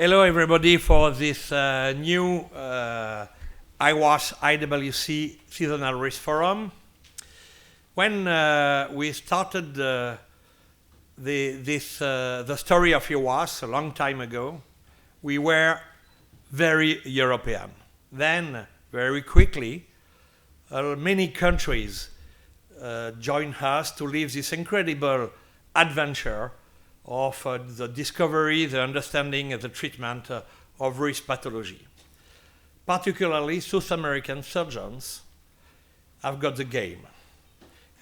Hello everybody for this new IWAS-IWC Seasonal Risk Forum. When we started the story of IWAS a long time ago, we were very European. Then, very quickly, many countries joined us to live this incredible adventure of the discovery, the understanding, and the treatment of risk pathology. Particularly, South American surgeons have got the game.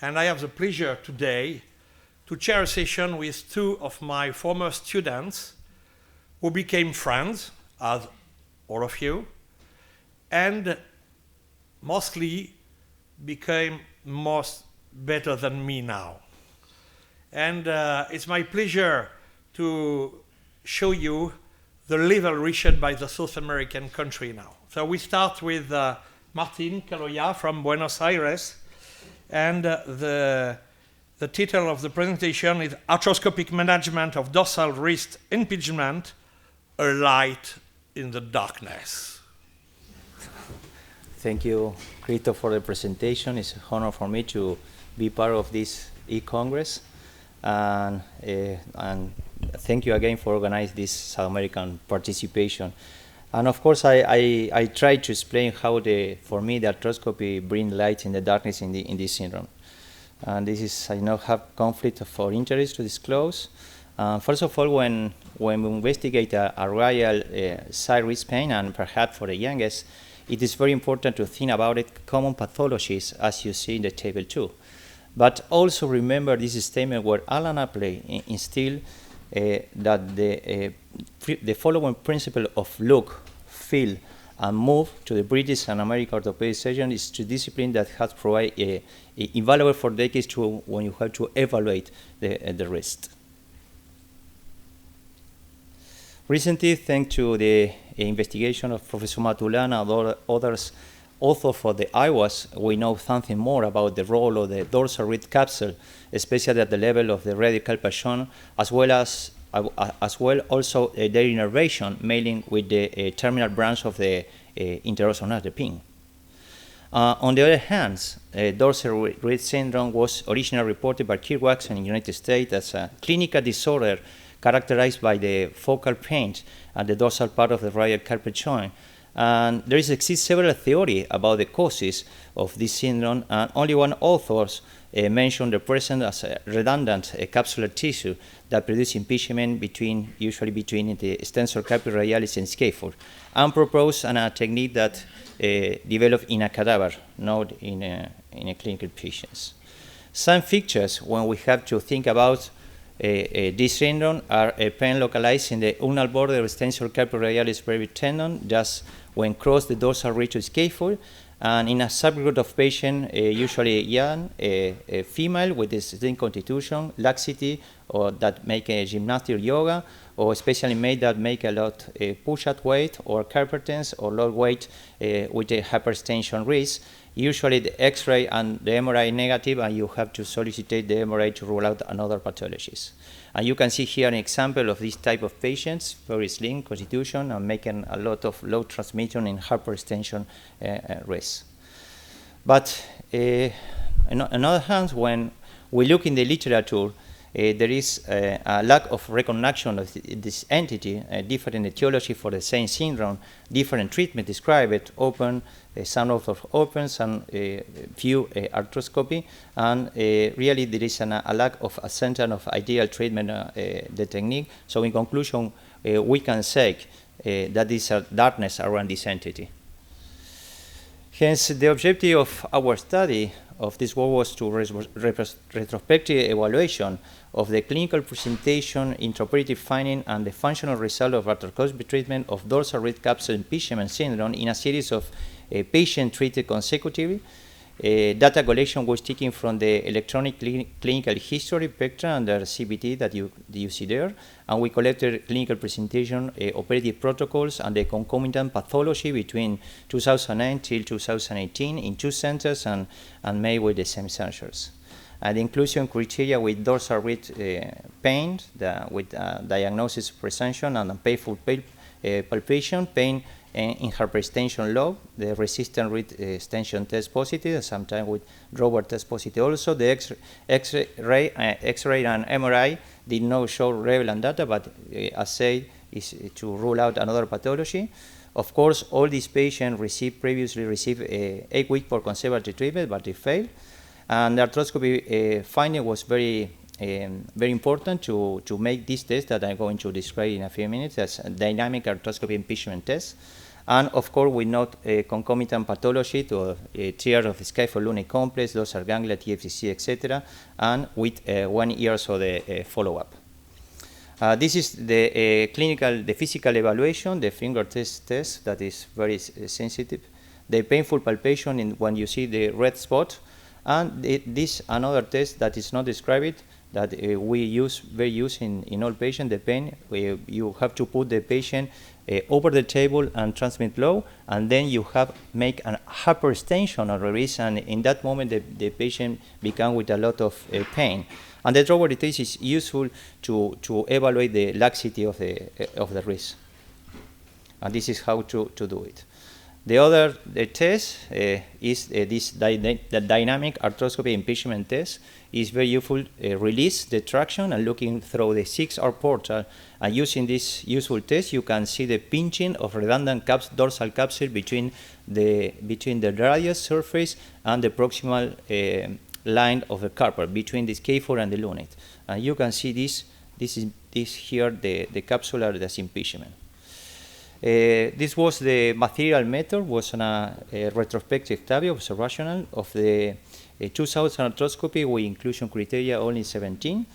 And I have the pleasure today to chair a session with two of my former students who became friends, as all of you, and mostly became better than me now. And it's my pleasure to show you the level reached by the South American country now. So we start with Martin Caloya from Buenos Aires, and the title of the presentation is Arthroscopic Management of Dorsal Wrist Impingement, a Light in the Darkness. Thank you, Cristo, for the presentation. It's an honor for me to be part of this e-Congress. And thank you again for organizing this South American participation. And of course, I try to explain how, for me, the arthroscopy brings light in the darkness in this syndrome. And this is, I now have conflict of interest to disclose. First of all, when we investigate a radial side wrist pain, and perhaps for the youngest, it is very important to think about common pathologies, as you see in the table 2. But also remember this statement where Alan Apley instilled that the following principle of look, feel, and move to the British and American orthopedic surgeon is two disciplines that has provided invaluable for decades when you have to evaluate the wrist. Recently, thanks to the investigation of Professor Matulana and others, also for the IWAS, we know something more about the role of the dorsal wrist capsule, especially at the level of the radial carpal tunnel, as well also their innervation, mainly with the terminal branch of the interossal nerve, the pin. On the other hand, dorsal wrist syndrome was originally reported by Kirk Watson in the United States as a clinical disorder characterized by the focal pain at the dorsal part of the radial carpal tunnel. And there exists several theories about the causes of this syndrome, and only one author mentioned the presence as a redundant capsular tissue that produces impingement usually between the extensor carpi radialis and scaphoid, and proposed a technique that developed in a cadaver, not in a clinical patients. Some features when we have to think about this syndrome are a pain localized in the ulnar border of extensor carpi radialis brevis tendon, just when cross the dorsal ridge of scaphoid, and in a subgroup of patients, usually young, female with a distinct constitution, laxity, or that make a gymnastic yoga, or especially made that make a lot push-up weight, or carpal tense, or low weight with a hypertension risk. Usually the X-ray and the MRI negative, and you have to solicit the MRI to rule out another pathologies. And you can see here an example of this type of patients, very slim constitution, and making a lot of low transmission and hypertension risk. But on the other hand, when we look in the literature, there is a lack of recognition of this entity, different etiology for the same syndrome, different treatment described, open, some of open, some few arthroscopy, and really there is a lack of a center of ideal treatment, the technique. So in conclusion, we can say that there is a darkness around this entity. Hence, the objective of our study of this work was to retrospective evaluation of the clinical presentation, intraoperative finding, and the functional result of arthroscopic treatment of dorsal wrist capsule impingement syndrome in a series of patients treated consecutively. Data collection was taken from the electronic clinical history picture under CBT that you see there, and we collected clinical presentation, operative protocols, and the concomitant pathology between 2009 till 2018 in 2 centers and made with the same sensors. And the inclusion criteria with dorsal wrist pain, with diagnosis presumption and painful palpation, pain in hyperextension lobe, the resistant reed extension test positive, and sometimes with drawer test positive also. The X-ray and MRI did not show relevant data, but assay is to rule out another pathology. Of course, all these patients previously received 8 weeks for conservative treatment, but they failed. And the arthroscopy finding was very important to make this test that I'm going to describe in a few minutes as a dynamic arthroscopy impingement test. And of course, we note a concomitant pathology to a tear of the scapholunate complex, dorsal ganglia, TFCC, etc., and with 1 year of the follow-up. This is the the physical evaluation, the finger test that is very sensitive. The painful palpation when you see the red spot, and this another test that is not described that we use in all patients. The pain, you have to put the patient over the table and transmit low, and then you make an hyperextension or release, and in that moment the patient becomes with a lot of pain. And the drawer test is useful to evaluate the laxity of the wrist. And this is how to do it. The other test is the dynamic arthroscopy impingement test. Is very useful. Release the traction and looking through the 6R portal. And using this useful test, you can see the pinching of redundant dorsal capsule between the radius surface and the proximal line of the carpal, between the scaphoid and the lunate. And you can see this here, the capsular impingement. This was the material method, was on a retrospective study observational of the 2000 arthroscopy with inclusion criteria only 17.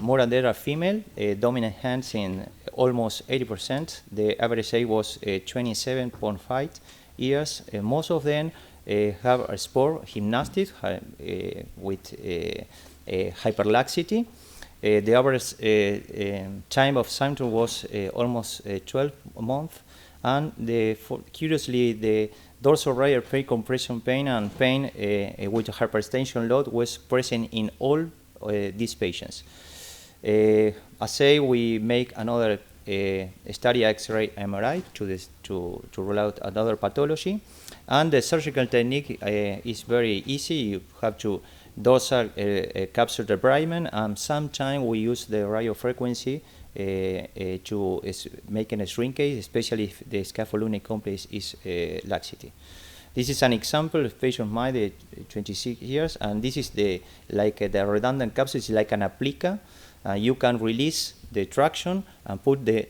More and there are female, dominant hands in almost 80%. The average age was 27.5 years. Most of them have a sport gymnastics with hyperlaxity. The average time of symptom was almost 12 months, and curiously the dorsal radial pre-compression pain and pain with hyperextension load was present in all these patients. Assay, we make another study X-ray MRI to rule out another pathology, and the surgical technique is very easy. You have to dorsal capsule debridement, and sometimes we use the radiofrequency to make a shrinkage, especially if the scapholunate complex is laxity. This is an example of patient of mine, 26 years, and this is the redundant capsule is like an applica. You can release the traction and put the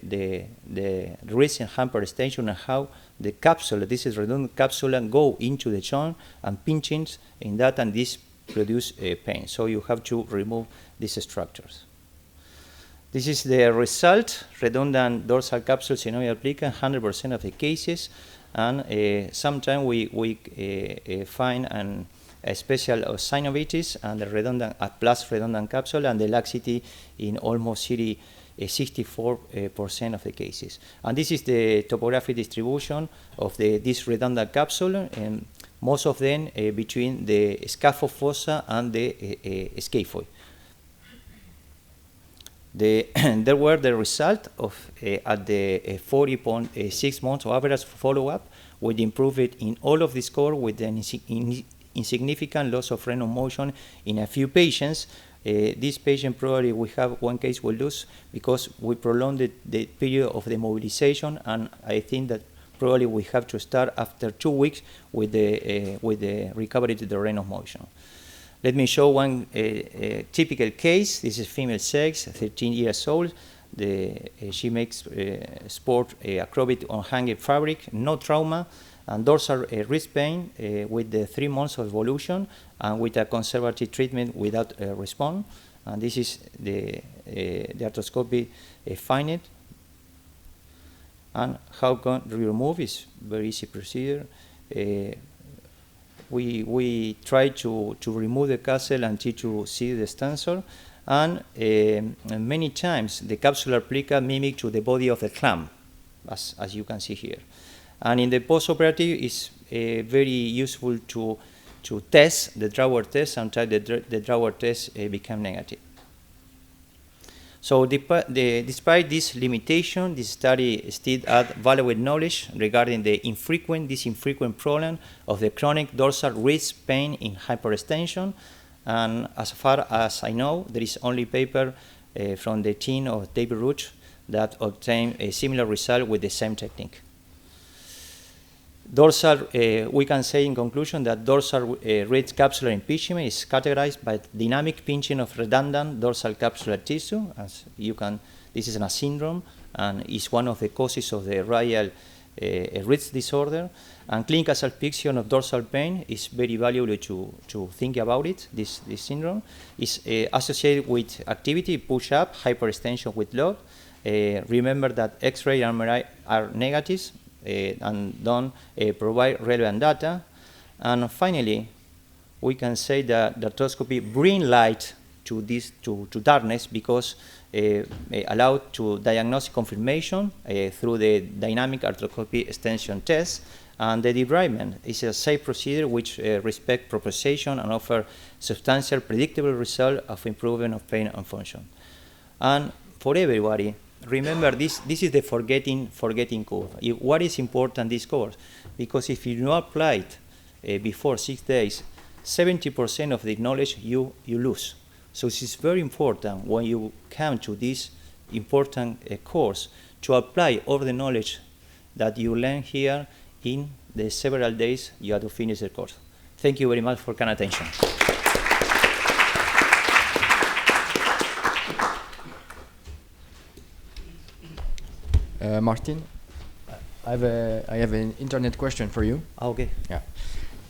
wrist in hyperextension, and how the capsule, this is redundant capsule, and go into the joint and pinching in that, and this produce pain. So you have to remove these structures. This is the result, redundant dorsal capsule synovial applica, 100% of the cases, and sometimes we find a special synovitis and the redundant plus redundant capsule, and the laxity in almost 64% of the cases. And this is the topographic distribution of this redundant capsule, and most of them between the scaphoid fossa and the scaphoid. There were the result of at the 40.6 months of average follow-up with improvement in all of the score with an insignificant loss of range of motion in a few patients. This patient probably we have one case we lose because we prolonged the period of the mobilization, and I think that probably we have to start after 2 weeks with the recovery to the range of motion. Let me show one typical case. This is female sex, 13 years old. She makes sport acrobatic on hanging fabric, no trauma, and dorsal wrist pain with the 3 months of evolution and with a conservative treatment without response. And this is the arthroscopy finding. And how can we remove? Is very easy procedure. We try to remove the capsule until to see the stancer, and many times the capsular plica mimic to the body of the clam, as you can see here. And in the post-operative, it's very useful to test the drawer test until the drawer test become negative. So despite this limitation, this study still adds valuable knowledge regarding this infrequent problem of the chronic dorsal wrist pain in hyperextension. And as far as I know, there is only paper from the team of David Roach that obtained a similar result with the same technique. We can say in conclusion that dorsal wrist capsular impingement is categorized by dynamic pinching of redundant dorsal capsular tissue. As you can, this is a syndrome and is one of the causes of the radial wrist disorder. And clinical self-picture of dorsal pain is very valuable to think about it. This syndrome is associated with activity, push-up, hyperextension with load. Remember that X-ray and MRI are negatives and don't provide relevant data. And finally, we can say that the arthroscopy brings light to darkness because allowed to diagnostic confirmation through the dynamic arthroscopy extension test. And the debridement is a safe procedure which respects proprioception and offers substantial predictable result of improvement of pain and function. And for everybody, remember this is the forgetting curve. What is important this course? Because if you don't apply it before 6 days, 70% of the knowledge you lose. So it is very important when you come to this important course to apply all the knowledge that you learn here in the several days you have to finish the course. Thank you very much for kind attention. Martin, I have an internet question for you. Okay. Yeah.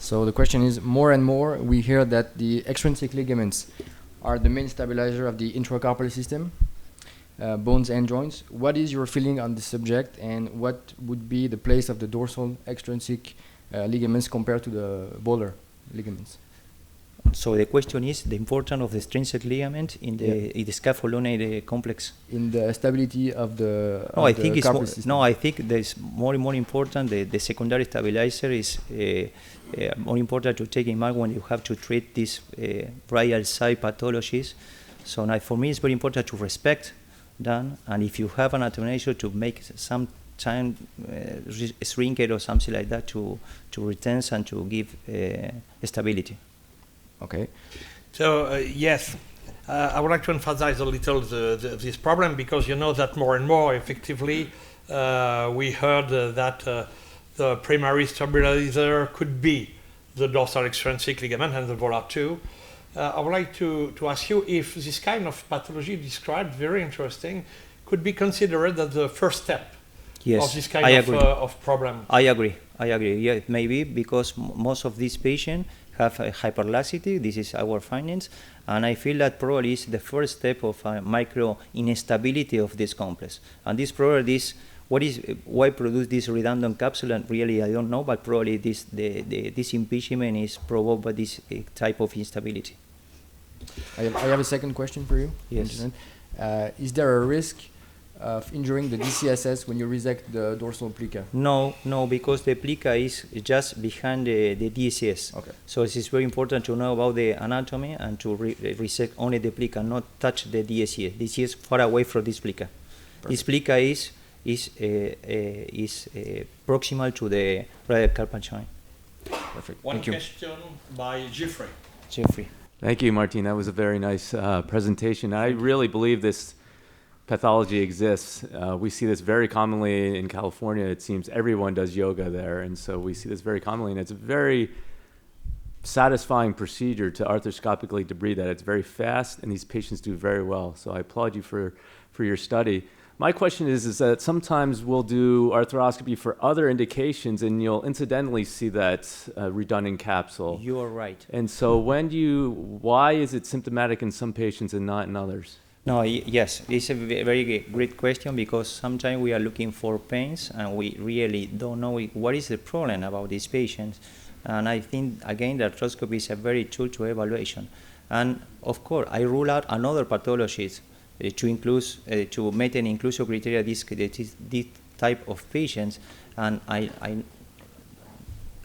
So the question is, more and more we hear that the extrinsic ligaments are the main stabilizer of the intracarpal system, bones and joints. What is your feeling on this subject, and what would be the place of the dorsal extrinsic ligaments compared to the volar ligaments? So the question is the importance of the extrinsic ligament in the scapholunate complex. In the stability of the I think there's more and more important. The secondary stabilizer is more important to take in mind when you have to treat these radial side pathologies. So now for me it's very important to respect that, and if you have an attenuation to make some time shrink it or something like that to retain and to give stability. Okay. So yes, I would like to emphasize a little this problem, because you know that more and more effectively we heard that the primary stabilizer could be the dorsal extrinsic ligament and the volar too. I would like to ask you if this kind of pathology described, very interesting, could be considered as the first step of this kind of problem. I agree. Yeah, maybe because most of these patients have a hyperlaxity. This is our findings, and I feel that probably is the first step of micro instability of this complex. And this probably is why produce this redundant capsule, and really I don't know, but probably this impingement is provoked by this type of instability. I have a second question for you. Yes. Is there a risk of injuring the DCSS when you resect the dorsal plica? No, because the plica is just behind the DCS. Okay. So it is very important to know about the anatomy and to resect only the plica, not touch the DCS. DCS is far away from this plica. Perfect. This plica is proximal to the radial carpal joint. Perfect. One question by Jeffrey. Thank you, Martin. That was a very nice presentation. I really believe this pathology exists. We see this very commonly in California. It seems everyone does yoga there, and so we see this very commonly, and it's a very satisfying procedure to arthroscopically debride that. It's very fast, and these patients do very well. So I applaud you for your study. My question is that sometimes we'll do arthroscopy for other indications, and you'll incidentally see that redundant capsule. You are right. And so why is it symptomatic in some patients and not in others? No, yes, it's a very great question, because sometimes we are looking for pains and we really don't know what is the problem about these patients. And I think, again, the arthroscopy is a very tool to evaluation. And of course, I rule out another pathologies to make an inclusion criteria this type of patients, and I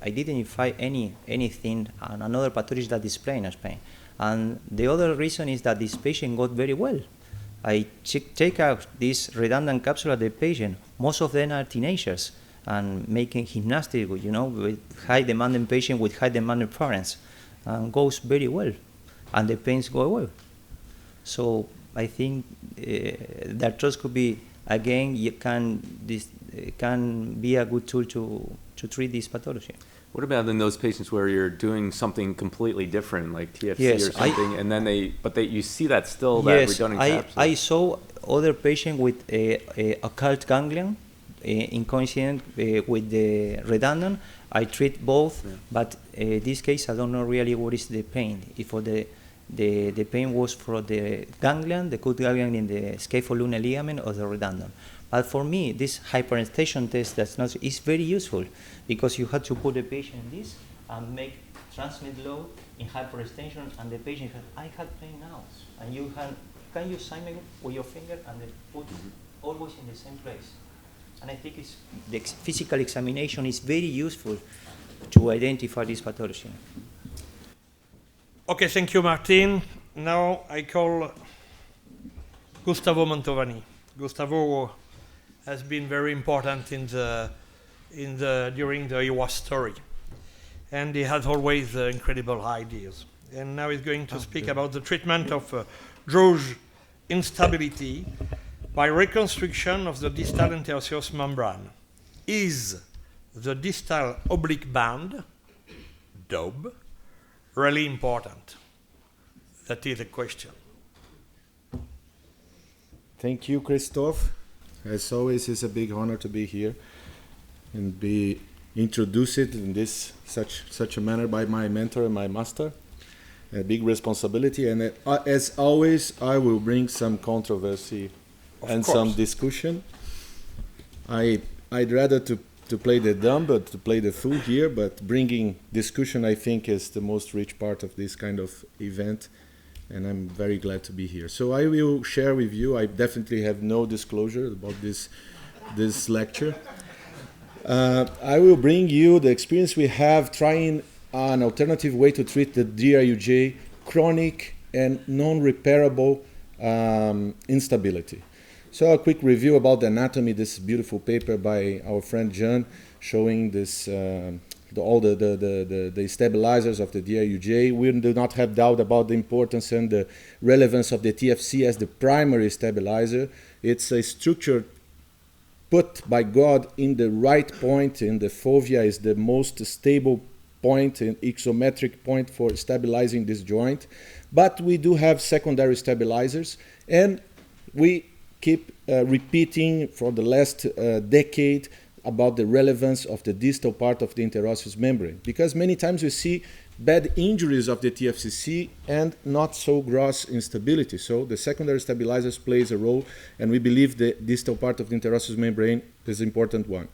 didn't find anything, another pathology that displaying as pain. And the other reason is that this patient got very well. I take out this redundant capsule of the patient. Most of them are teenagers and making gymnastics, with high demanding patient with high demanding parents, and goes very well, and the pains go away. So I think the arthroscopy again can be a good tool to treat this pathology. What about in those patients where you're doing something completely different, like TFC Yes, or something, and then you see that still, that redundant capsule? I saw other patient with a occult ganglion in coincidence with the redundant. I treat both, but in this case I don't know really what is the pain. If for the pain was for the ganglion, the cut ganglion in the scapholunate ligament, or the redundant. But for me, this hyperextension test is very useful, because you have to put the patient in this and make transmit load in hyperextension, and the patient says, I have pain now. And you can you sign with your finger and then put always in the same place. And I think the physical examination is very useful to identify this pathology. Okay, thank you, Martin. Now I call Gustavo Mantovani. Gustavo has been very important during the IWAS story, and he has always incredible ideas. And now he's going to speak about the treatment of jaw instability by reconstruction of the distal interosseous membrane. Is the distal oblique band, DOB, really important? That is the question. Thank you, Christophe. As always, it's a big honor to be here and be introduced in this such a manner by my mentor and my master. A big responsibility, and as always, I will bring some controversy and some discussion. I'd rather to play the dumb, but to play the fool here. But bringing discussion, I think, is the most rich part of this kind of event, and I'm very glad to be here. So I will share with you. I definitely have no disclosure about this lecture. I will bring you the experience we have trying an alternative way to treat the DRUJ chronic and non-repairable instability. So a quick review about the anatomy. This beautiful paper by our friend John showing this all the stabilizers of the DRUJ. We do not have doubt about the importance and the relevance of the TFC as the primary stabilizer. It's a structure put by God in the right point, and the fovea is the most stable point and isometric point for stabilizing this joint. But we do have secondary stabilizers, and we keep repeating for the last decade about the relevance of the distal part of the interosseous membrane, because many times we see bad injuries of the TFCC and not so gross instability. So the secondary stabilizers plays a role, and we believe the distal part of the interosseous membrane is an important one.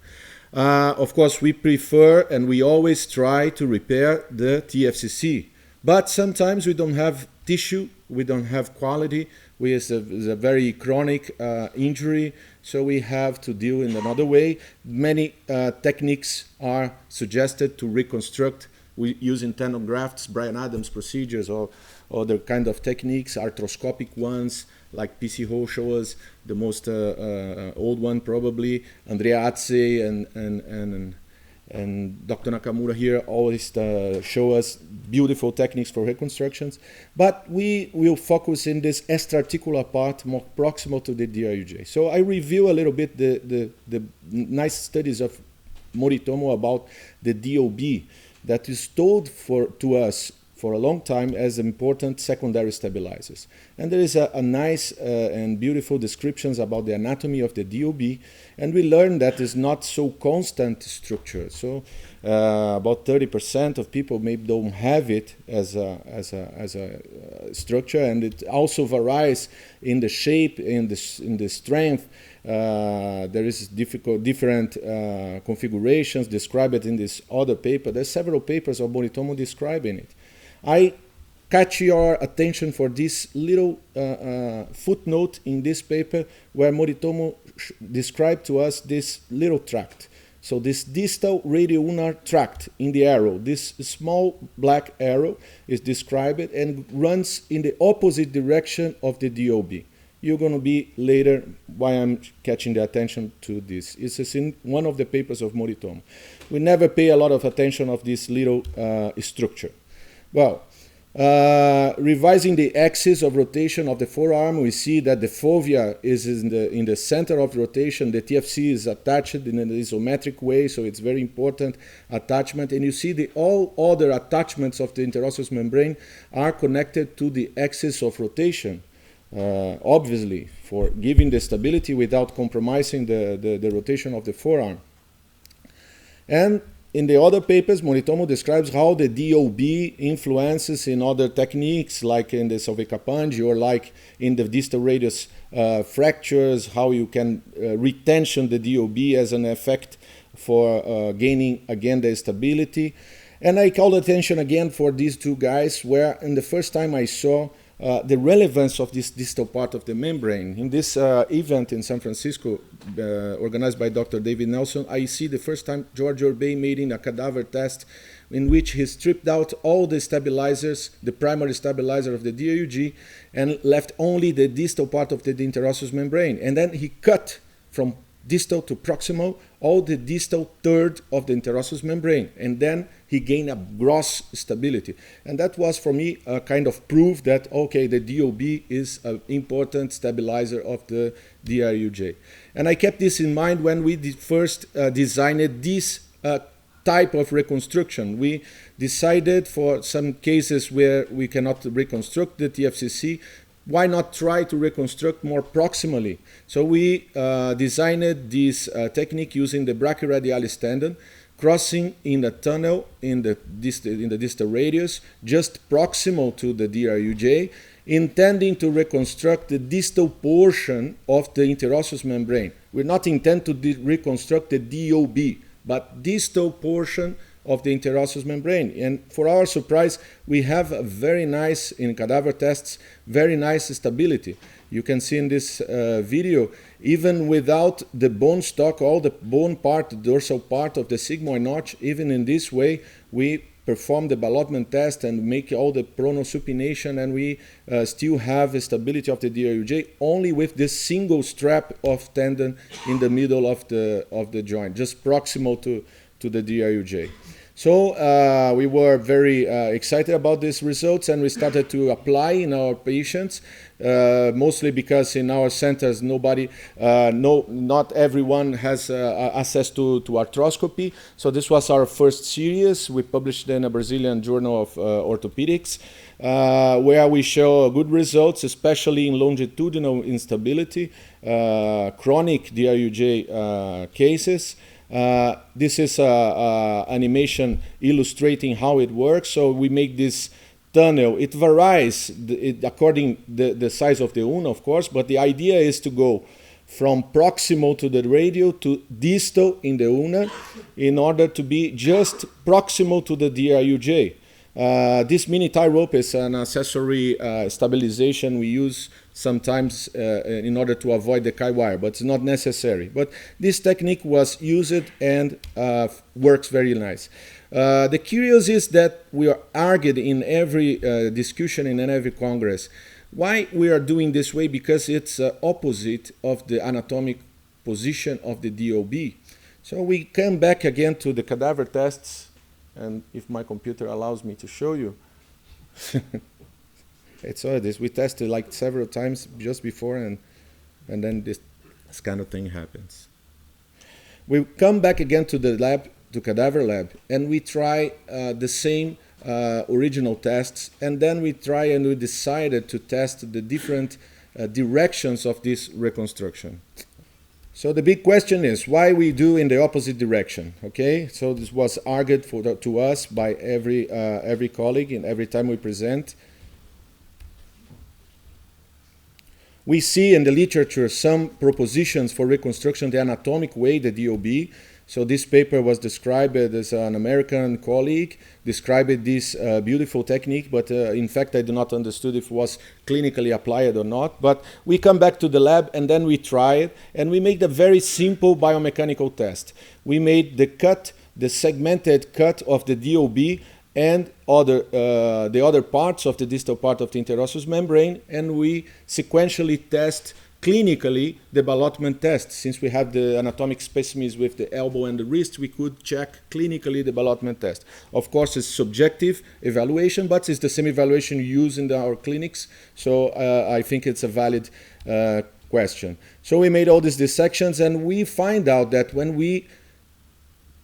Of course, we prefer and we always try to repair the TFCC, but sometimes we don't have tissue, we don't have quality, it's a very chronic injury, so we have to deal in another way. Many techniques are suggested to reconstruct using tendon grafts, Brian Adams procedures, or other kind of techniques, arthroscopic ones, like PC Ho show us the most old one probably. Andrea Atze and Dr. Nakamura here always show us beautiful techniques for reconstructions. But we will focus in this extra-articular part more proximal to the DRUJ. So I review a little bit the nice studies of Moritomo about the DOB that is told to us for a long time as important secondary stabilizers. And there is a nice and beautiful descriptions about the anatomy of the DOB, and we learn that it's not so constant structure. So about 30% of people maybe don't have it as a structure, and it also varies in the shape, in the strength. There is different configurations described in this other paper. There's several papers of Moritomo describing it. I catch your attention for this little footnote in this paper where Moritomo described to us this little tract. So this distal radioulnar tract in the arrow, this small black arrow is described and runs in the opposite direction of the DOB. you're going to be later why I'm catching the attention to this. It's in one of the papers of Moritomo. We never pay a lot of attention of this little structure. Well, revising the axis of rotation of the forearm, we see that the fovea is in the center of rotation. The TFC is attached in an isometric way, so it's very important attachment. And you see all other attachments of the interosseous membrane are connected to the axis of rotation, obviously, for giving the stability without compromising the rotation of the forearm. And in the other papers, Moritomo describes how the DOB influences in other techniques, like in the Salvecapangi or like in the distal radius fractures, how you can retention the DOB as an effect for gaining, again, the stability. And I called attention again for these two guys, where in the first time I saw the relevance of this distal part of the membrane. In this event in San Francisco, organized by Dr. David Nelson, I see the first time George Orbey made in a cadaver test in which he stripped out all the stabilizers, the primary stabilizer of the DRUG, and left only the distal part of the interosseous membrane. And then he cut from distal to proximal all the distal third of the interosseous membrane, and then he gained a gross stability. And that was for me a kind of proof that, okay, the DOB is an important stabilizer of the DRUJ. And I kept this in mind when we first designed this type of reconstruction. We decided for some cases where we cannot reconstruct the TFCC, why not try to reconstruct more proximally? So we designed this technique using the brachyradialis tendon, crossing in a tunnel in the distal radius, just proximal to the DRUJ, intending to reconstruct the distal portion of the interosseous membrane. We're not intend to reconstruct the DOB, but distal portion of the interosseous membrane. And for our surprise, we have a very nice, in cadaver tests, very nice stability. You can see in this video, even without the bone stock, all the bone part, the dorsal part of the sigmoid notch, even in this way, we perform the ballotment test and make all the pronosupination, and we still have a stability of the DRUJ only with this single strap of tendon in the middle of the joint, just proximal to the DRUJ. So we were very excited about these results, and we started to apply in our patients, mostly because in our centers not everyone has access to arthroscopy. So this was our first series. We published in a Brazilian Journal of Orthopedics, where we show good results, especially in longitudinal instability, chronic DRUJ cases. This is animation illustrating how it works. So we make this tunnel. It varies according the size of the ulna, of course, but the idea is to go from proximal to the radial to distal in the ulna in order to be just proximal to the DRUJ. This mini tie rope is an accessory stabilization we use sometimes in order to avoid the Chi wire, but it's not necessary. But this technique was used and works very nice. The curious is that we are argued in every discussion in every congress. Why we are doing this way? Because it's opposite of the anatomic position of the DOB. So we come back again to the cadaver tests, and if my computer allows me to show you. It's all this. We tested like several times just before, and then this kind of thing happens. We come back again to the lab, to cadaver lab, and we try the same original tests, and then we try and we decided to test the different directions of this reconstruction. So the big question is why we do in the opposite direction, okay? So this was argued to us by every colleague and every time we present. We see in the literature some propositions for reconstruction the anatomic way, the DOB. So this paper was described as an American colleague, described this beautiful technique, but in fact I do not understand if it was clinically applied or not. But we come back to the lab and then we try it, and we make a very simple biomechanical test. We made the segmented cut of the DOB and the other parts of the distal part of the interosseous membrane, and we sequentially test clinically the ballotment test. Since we have the anatomic specimens with the elbow and the wrist, we could check clinically the ballotment test. Of course, it's subjective evaluation, but it's the same evaluation used in our clinics, so I think it's a valid question. So we made all these dissections, and we find out that when we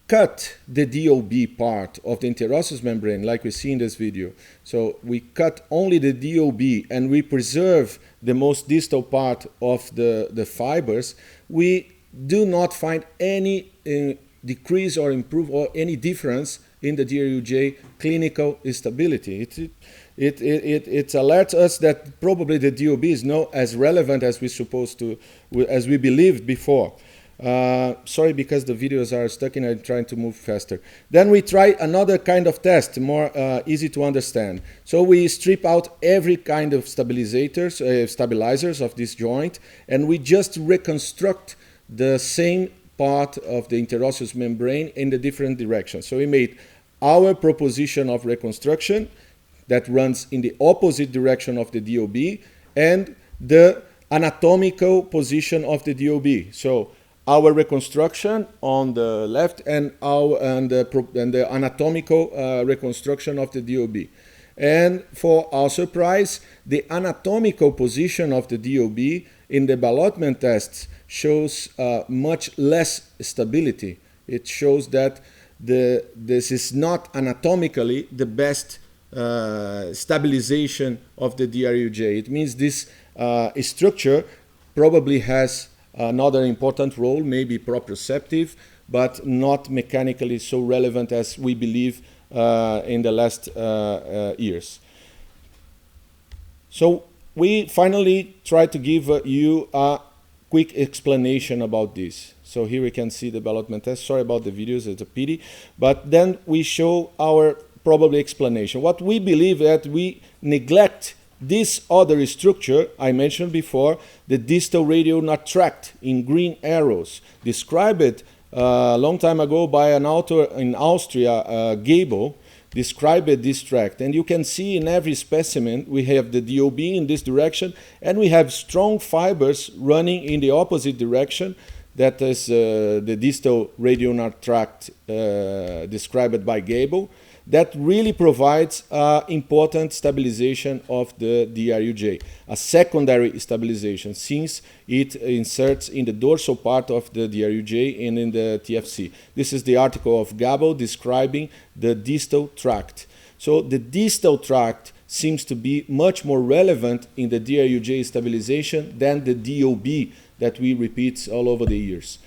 cut the DOB part of the interosseous membrane, like we see in this video, so we cut only the DOB and we preserve the most distal part of the fibers, we do not find any decrease or improve or any difference in the DRUJ clinical stability. It alerts us that probably the DOB is not as relevant as as we believed before. Sorry, because the videos are stuck and I'm trying to move faster. Then we try another kind of test, more easy to understand. So we strip out every kind of stabilizers of this joint, and we just reconstruct the same part of the interosseous membrane in the different directions. So we made our proposition of reconstruction that runs in the opposite direction of the DOB and the anatomical position of the DOB. So our reconstruction on the left and the anatomical reconstruction of the DOB. And for our surprise, the anatomical position of the DOB in the ballotment tests shows much less stability. It shows that this is not anatomically the best stabilization of the DRUJ. It means this structure probably has another important role, maybe proprioceptive, but not mechanically so relevant as we believe in the last years. So we finally try to give you a quick explanation about this. So here we can see the ballotment test. Sorry about the videos, it's a pity. But then we show our probably explanation. What we believe that we neglect this other structure I mentioned before, the distal radial nut tract in green arrows, described a long time ago by an author in Austria, Gabel, described this tract. And you can see in every specimen we have the DOB in this direction, and we have strong fibers running in the opposite direction. That is the distal radial nut tract described by Gabel. That really provides important stabilization of the DRUJ, a secondary stabilization, since it inserts in the dorsal part of the DRUJ and in the TFC. This is the article of Gabel describing the distal tract. So the distal tract seems to be much more relevant in the DRUJ stabilization than the DOB that we repeat all over the years.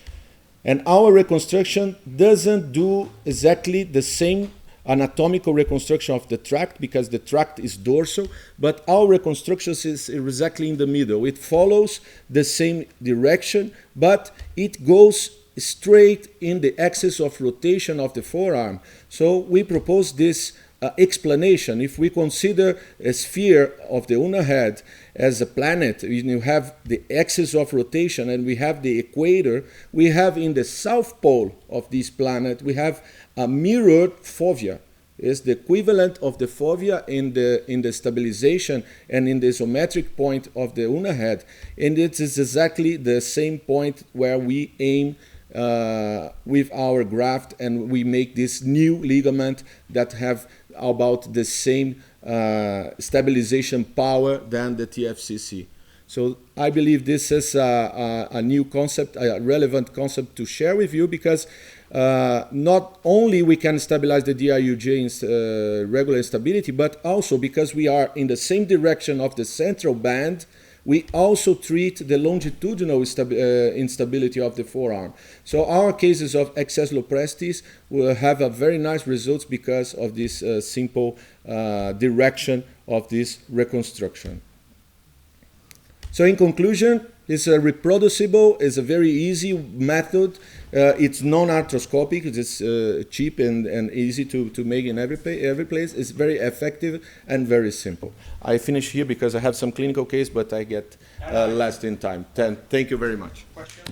And our reconstruction doesn't do exactly the same anatomical reconstruction of the tract, because the tract is dorsal, but our reconstruction is exactly in the middle. It follows the same direction, but it goes straight in the axis of rotation of the forearm. So we propose this explanation. If we consider a sphere of the ulnar head as a planet, you have the axis of rotation and we have the equator, we have in the south pole of this planet, we have a mirrored fovea. Is the equivalent of the fovea in the stabilization and in the isometric point of the ulnar head, and it is exactly the same point where we aim with our graft, and we make this new ligament that have about the same stabilization power than the TFCC. So I believe this is a new concept, a relevant concept to share with you, because not only we can stabilize the DRUJ in regular instability, but also because we are in the same direction of the central band, we also treat the longitudinal instability of the forearm. So our cases of excess loprestis will have a very nice results because of this simple direction of this reconstruction. So in conclusion, it's a reproducible, it's a very easy method. It's non-arthroscopic, it's cheap and easy to make in every place. It's very effective and very simple. I finish here because I have some clinical case, but I get last in time. Thank you very much. Question?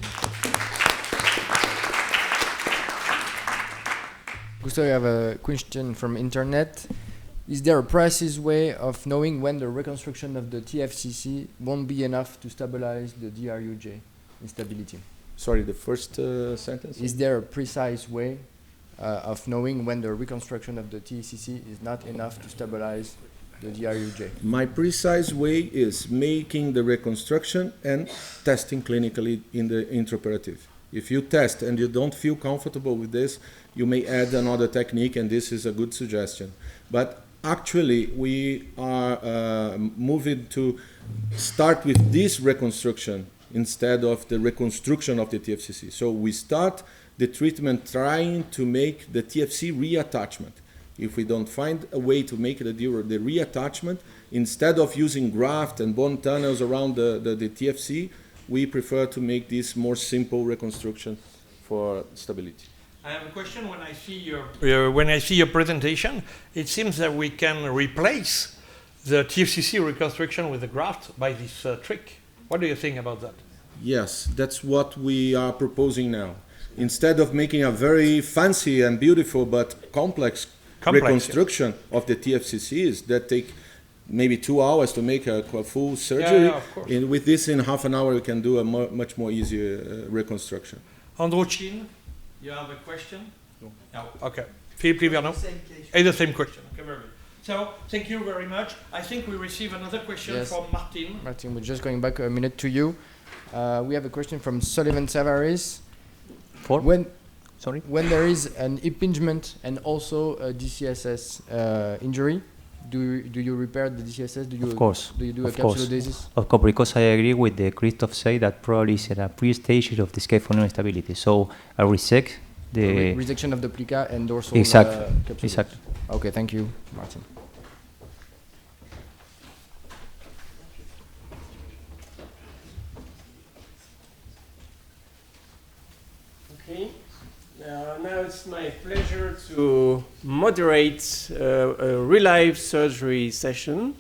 Gustav, I have a question from internet. Is there a precise way of knowing when the reconstruction of the TFCC won't be enough to stabilize the DRUJ instability? Sorry, the first sentence? Is there a precise way of knowing when the reconstruction of the TFCC is not enough to stabilize the DRUJ? My precise way is making the reconstruction and testing clinically in the intraoperative. If you test and you don't feel comfortable with this, you may add another technique, and this is a good suggestion. But actually, we are moving to start with this reconstruction instead of the reconstruction of the TFCC. So we start the treatment trying to make the TFC reattachment. If we don't find a way to make the reattachment, instead of using graft and bone tunnels around the TFC, we prefer to make this more simple reconstruction for stability. I have a question. When I see your presentation, it seems that we can replace the TFCC reconstruction with the graft by this trick. What do you think about that? Yes, that's what we are proposing now. Instead of making a very fancy and beautiful but complex reconstruction of the TFCCs that take maybe 2 hours to make a full surgery, of course. And with this in half an hour we can do a much more easier reconstruction. Androchin, you have a question? No. Okay. Philippe Liverneau? The same question. Okay, very good. So, thank you very much. I think we receive another question from Martin. Martin, we're just going back a minute to you. We have a question from Sullivan Savaris. When there is an impingement and also a DCSS injury, do you repair the DCSS? Of course. Do you do a capsulodesis? Of course, because I agree with the Christoph say that probably is at a pre-stage of the scaphoid instability. So I resect the resection of the plica and dorsal Exactly. Exactly. Okay, thank you, Martin. Okay. Now it's my pleasure to moderate a real-life surgery session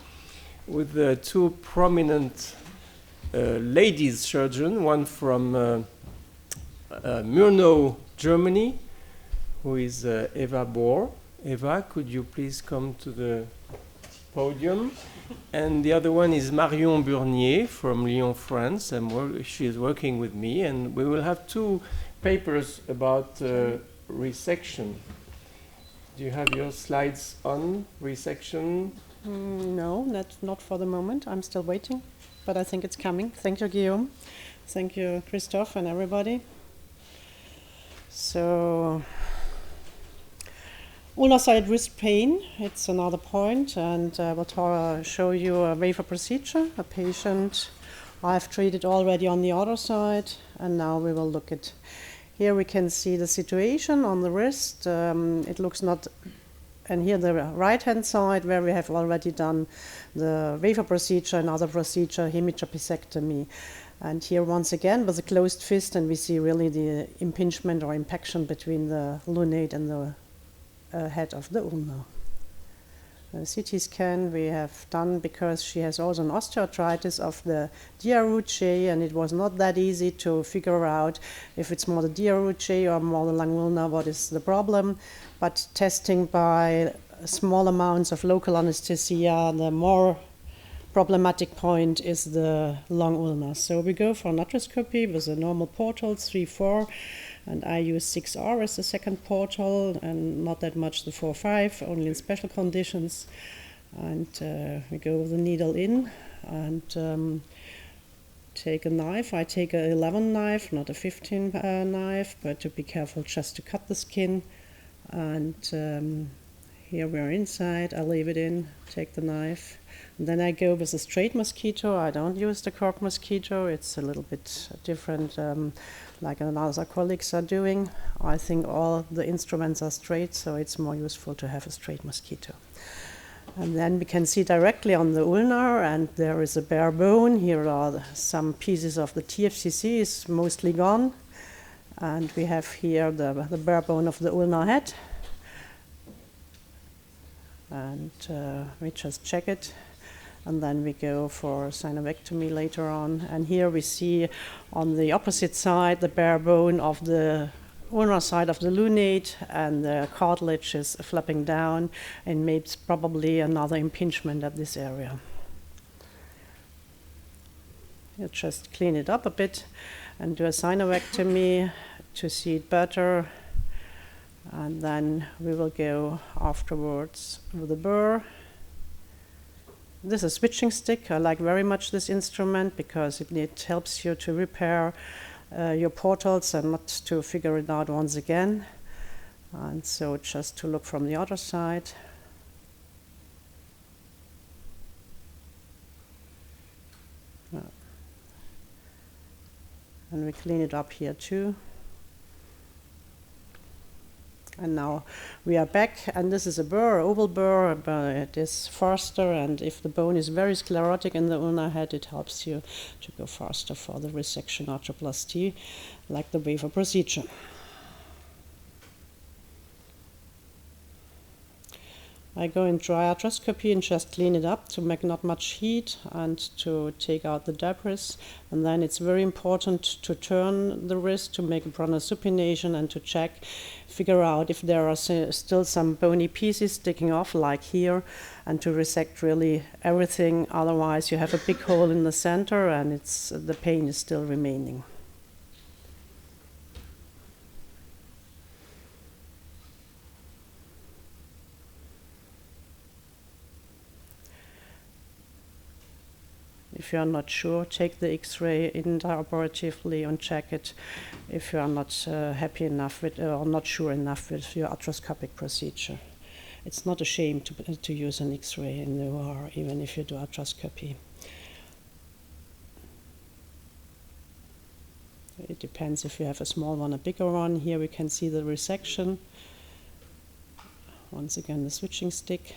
with two prominent ladies surgeons, one from Murnau, Germany, who is Eva Bohr. Eva, could you please come to the podium? And the other one is Marion Burnier from Lyon, France, and she is working with me, and we will have two papers about resection. Do you have your slides on resection? No, not for the moment. I'm still waiting, but I think it's coming. Thank you, Guillaume. Thank you, Christophe, and everybody. So, ulnar side wrist pain, it's another point, and I will show you a wafer procedure, a patient I've treated already on the other side, and now we will look at. Here we can see the situation on the wrist. It looks not, and here the right-hand side where we have already done the wafer procedure, another procedure, hemitrapeziectomy. And here once again with a closed fist, and we see really the impingement or impaction between the lunate and the head of the ulna. The CT scan we have done because she has also an osteoarthritis of the DRUJ, and it was not that easy to figure out if it's more the DRUJ or more the lung ulna, what is the problem. But testing by small amounts of local anesthesia, the more problematic point is the lung ulna. So we go for an arthroscopy with a normal portal 3-4, and I use 6R as the second portal, and not that much the 4-5, only in special conditions. And we go with the needle in and take a knife. I take a 11 knife, not a 15 knife, but to be careful just to cut the skin. And here we are inside. I leave it in, take the knife. And then I go with a straight mosquito. I don't use the cork mosquito. It's a little bit different, like other colleagues are doing. I think all the instruments are straight, so it's more useful to have a straight mosquito. And then we can see directly on the ulnar, and there is a bare bone. Here are some pieces of the TFCC is mostly gone. And we have here the bare bone of the ulnar head. And we just check it. And then we go for synovectomy later on. And here we see on the opposite side the bare bone of the ulnar side of the lunate, and the cartilage is flapping down, and maybe probably another impingement at this area. You just clean it up a bit and do a styloidectomy to see it better, and then we will go afterwards with the burr. This is a switching stick. I like very much this instrument because it helps you to repair your portals and not to figure it out once again. And so just to look from the other side. And we clean it up here too. And now we are back, and this is a burr, oval burr, but it is faster, and if the bone is very sclerotic in the ulnar head, it helps you to go faster for the resection arthroplasty, like the wafer procedure. I go in dry arthroscopy and just clean it up to make not much heat and to take out the debris. And then it's very important to turn the wrist to make a pronosupination and to check, figure out if there are still some bony pieces sticking off, like here, and to resect really everything. Otherwise, you have a big hole in the center and the pain is still remaining. If you are not sure, take the X-ray intraoperatively and check it if you are not happy enough with or not sure enough with your arthroscopic procedure. It's not a shame to use an X-ray in the OR, even if you do arthroscopy. It depends if you have a small one, a bigger one. Here we can see the resection. Once again, the switching stick.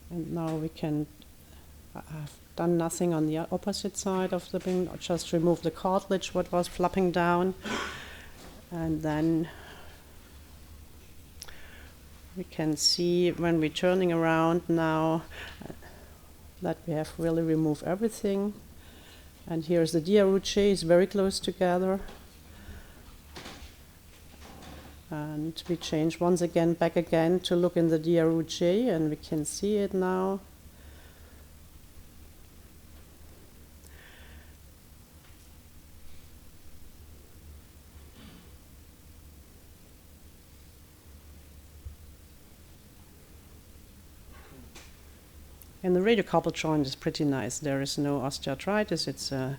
And now we can, I've done nothing on the opposite side of the thing, just remove the cartilage, what was flapping down. And then we can see when we're turning around now that we have really removed everything. And here's the DRUJ, it's very close together. And we change once again back again to look in the DRUJ, and we can see it now. And the radiocarpal joint is pretty nice. There is no osteoarthritis. It's a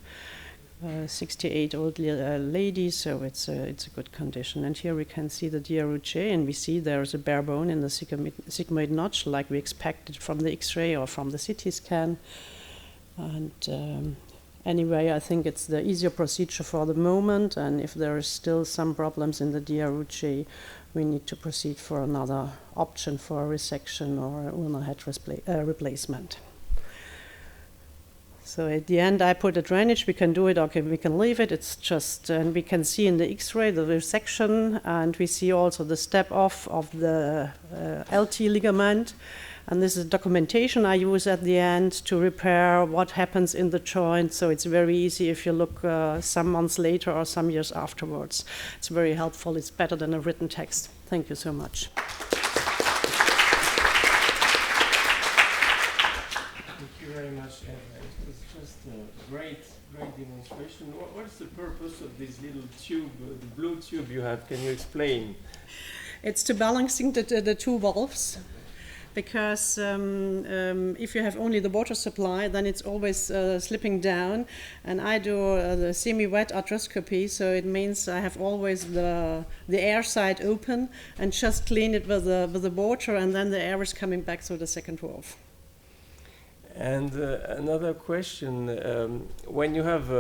68-old lady, so it's a good condition. And here we can see the DRUJ, and we see there is a bare bone in the sigmoid notch, like we expected from the X-ray or from the CT scan. And anyway, I think it's the easier procedure for the moment, and if there is still some problems in the DRUJ, we need to proceed for another option for a resection or ulnar head replacement. So at the end, I put a drainage. We can do it, or we can leave it. It's just, and we can see in the X-ray the resection, and we see also the step off of the LT ligament. And this is documentation I use at the end to repair what happens in the joint. So it's very easy if you look some months later or some years afterwards. It's very helpful. It's better than a written text. Thank you so much. Thank you very much, Eva. It was just a great demonstration. What's the purpose of this little tube, the blue tube you have? Can you explain? It's to balancing the two valves. Because if you have only the water supply, then it's always slipping down. And I do the semi-wet arthroscopy, so it means I have always the air side open and just clean it with the water, and then the air is coming back through the second valve. And another question, when you have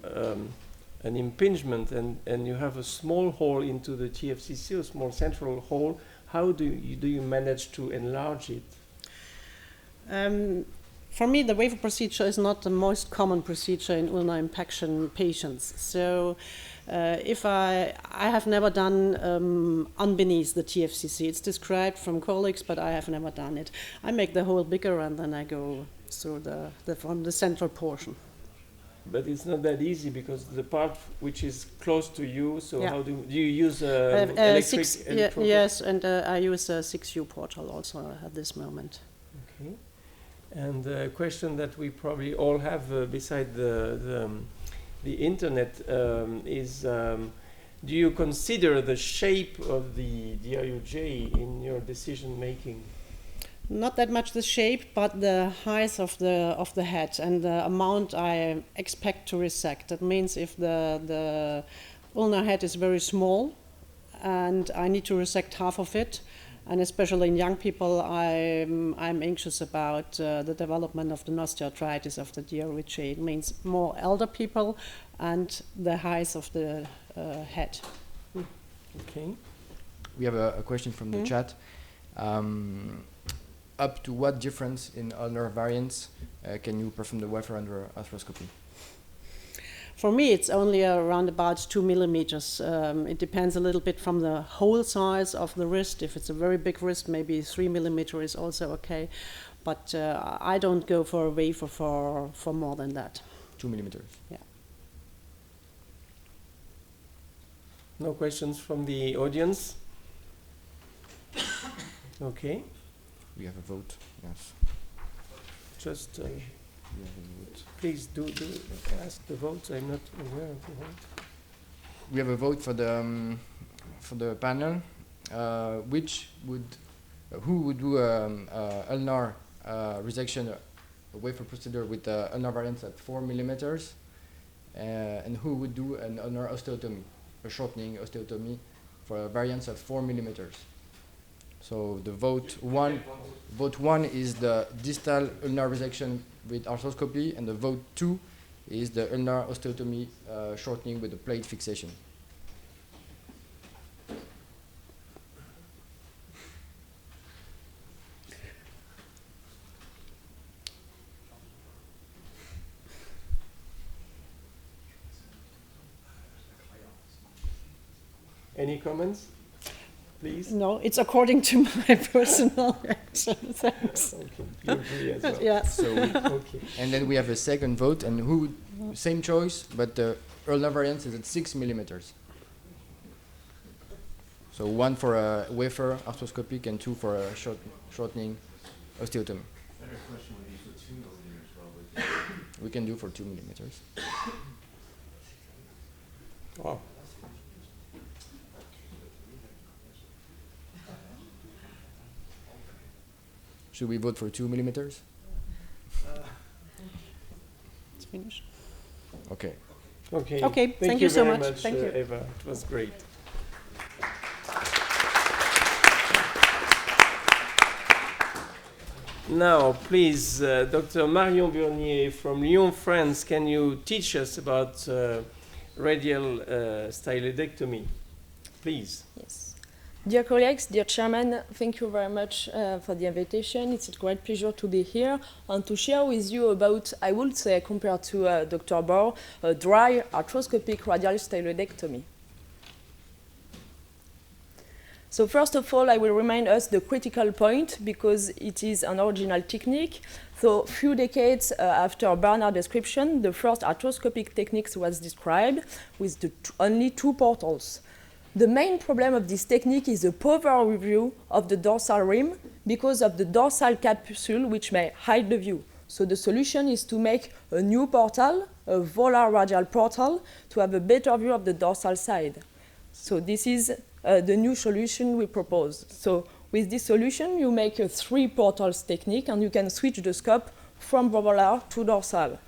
an impingement and you have a small hole into the TFCC, a small central hole, how do you manage to enlarge it? For me, the wafer procedure is not the most common procedure in ulnar impaction patients. So if I have never done underneath the TFCC. It's described from colleagues, but I have never done it. I make the hole bigger and then I go through from the central portion. But it's not that easy because the part which is close to you. So Yeah. how do you use electric? Yes, and I use a 6U portal also at this moment. Okay. And a question that we probably all have beside the internet is: do you consider the shape of the DRUJ in your decision making? Not that much the shape, but the height of the head and the amount I expect to resect. That means if the ulnar head is very small and I need to resect half of it, and especially in young people, I'm anxious about the development of the osteoarthritis of the DRUJ. It means more elder people and the height of the head. Okay. We have a question from the chat. Up to what difference in ulnar variants can you perform the wafer under arthroscopy? For me, it's only around about 2 millimeters. It depends a little bit from the whole size of the wrist. If it's a very big wrist, maybe 3 millimeters is also okay. But I don't go for a wafer for more than that. 2 millimeters. Yeah. No questions from the audience? Okay. We have a vote. Yes. Just We have a vote. please do ask the votes. I'm not aware of the vote. We have a vote for the panel. Who would do ulnar resection wafer procedure with ulnar variance at 4 millimeters, and who would do an ulnar osteotomy, a shortening osteotomy for a variance of 4 millimeters. So the vote one is the distal ulnar resection with arthroscopy, and the vote 2 is the ulnar osteotomy shortening with a plate fixation. Any comments, please? No, it's according to my personal reaction. Thanks. Okay, you agree as well. Yeah. So Okay. and then we have a second vote, and same choice, but the ulnar variance is at 6 millimeters. So 1 for a wafer arthroscopic and 2 for a shortening osteotomy. Better question would be for 2 millimeters, probably. We can do for 2 millimeters. Wow. Should we vote for 2 millimeters? It's finished. Okay. Okay. Okay, thank you so very much. Thank you. Eva. It was great. Now, please, Dr. Marion Burnier from Lyon, France, can you teach us about radial styloidectomy? Please. Yes. Dear colleagues, dear chairman, thank you very much for the invitation. It's a great pleasure to be here and to share with you about, I would say, compared to Dr. Bohr, a dry arthroscopic radial styloidectomy. So first of all, I will remind us the critical point because it is an original technique. So few decades after Bernard's description, the first arthroscopic techniques was described with only 2 portals. The main problem of this technique is the poor view of the dorsal rim because of the dorsal capsule which may hide the view. So the solution is to make a new portal, a volar radial portal, to have a better view of the dorsal side. So this is the new solution we propose. So with this solution, you make a 3 portals technique and you can switch the scope from volar to dorsal.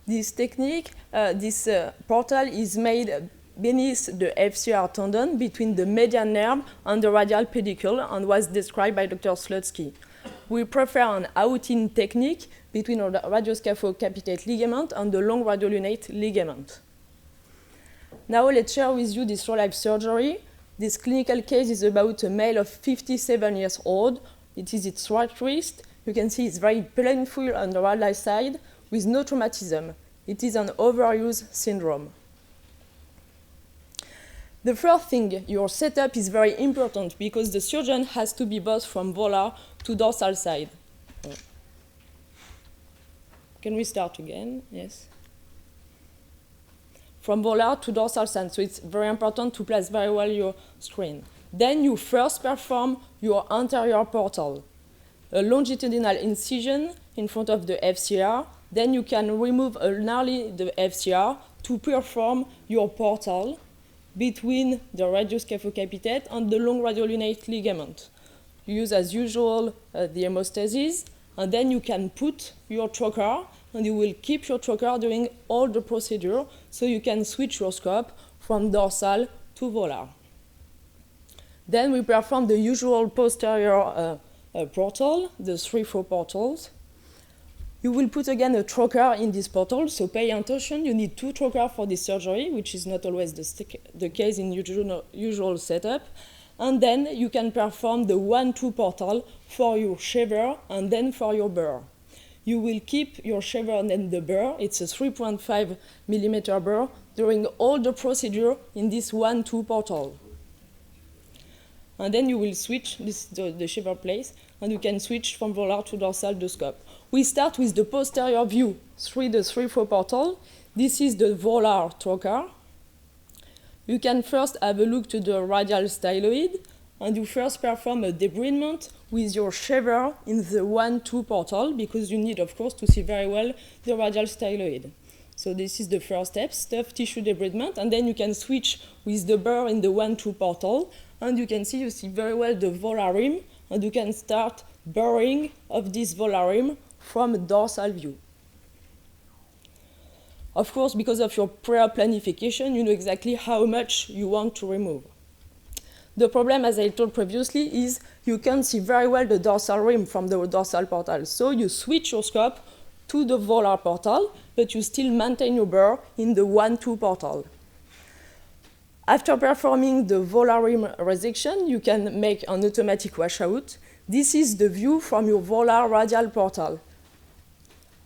This technique, this portal is made beneath the FCR tendon between the median nerve and the radial pedicule and was described by Dr. Slutsky. We prefer an out-in technique between the radioscaphocapitate ligament and the long radiolunate ligament. Now let's share with you this real-life surgery. This clinical case is about a male of 57 years old. It is its right wrist. You can see it's very painful on the right side with no traumatism. It is an overuse syndrome. The first thing, your setup is very important because the surgeon has to be both from volar to dorsal side. Can we start again? Yes. From volar to dorsal side, so it's very important to place very well your screen. Then you first perform your anterior portal, a longitudinal incision in front of the FCR. Then you can remove early the FCR to perform your portal between the radioscaphocapitate and the long radiolunate ligament. You use, as usual, the hemostasis, and then you can put your trocar, and you will keep your trocar during all the procedure, so you can switch your scope from dorsal to volar. Then we perform the usual posterior portal, the 3-4 portals. You will put again a trocar in this portal, so pay attention. You need 2 trocars for this surgery, which is not always the case in usual setup. And then you can perform the 1-2 portal for your shaver and then for your burr. You will keep your shaver and then the burr. It's a 3.5 millimeter burr during all the procedure in this 1-2 portal. And then you will switch the shaver place, and you can switch from volar to dorsal the scope. We start with the posterior view, the 3-4 portal. This is the volar trocar. You can first have a look to the radial styloid, and you first perform a debridement with your shaver in the 1-2 portal, because you need, of course, to see very well the radial styloid. So this is the first step, soft tissue debridement, and then you can switch with the burr in the 1-2 portal, and you see very well the volar rim, and you can start burring of this volar rim from a dorsal view. Of course, because of your prior planification, you know exactly how much you want to remove. The problem, as I told previously, is you can see very well the dorsal rim from the dorsal portal. So you switch your scope to the volar portal, but you still maintain your burr in the 1-2 portal. After performing the volar rim resection, you can make an automatic washout. This is the view from your volar radial portal.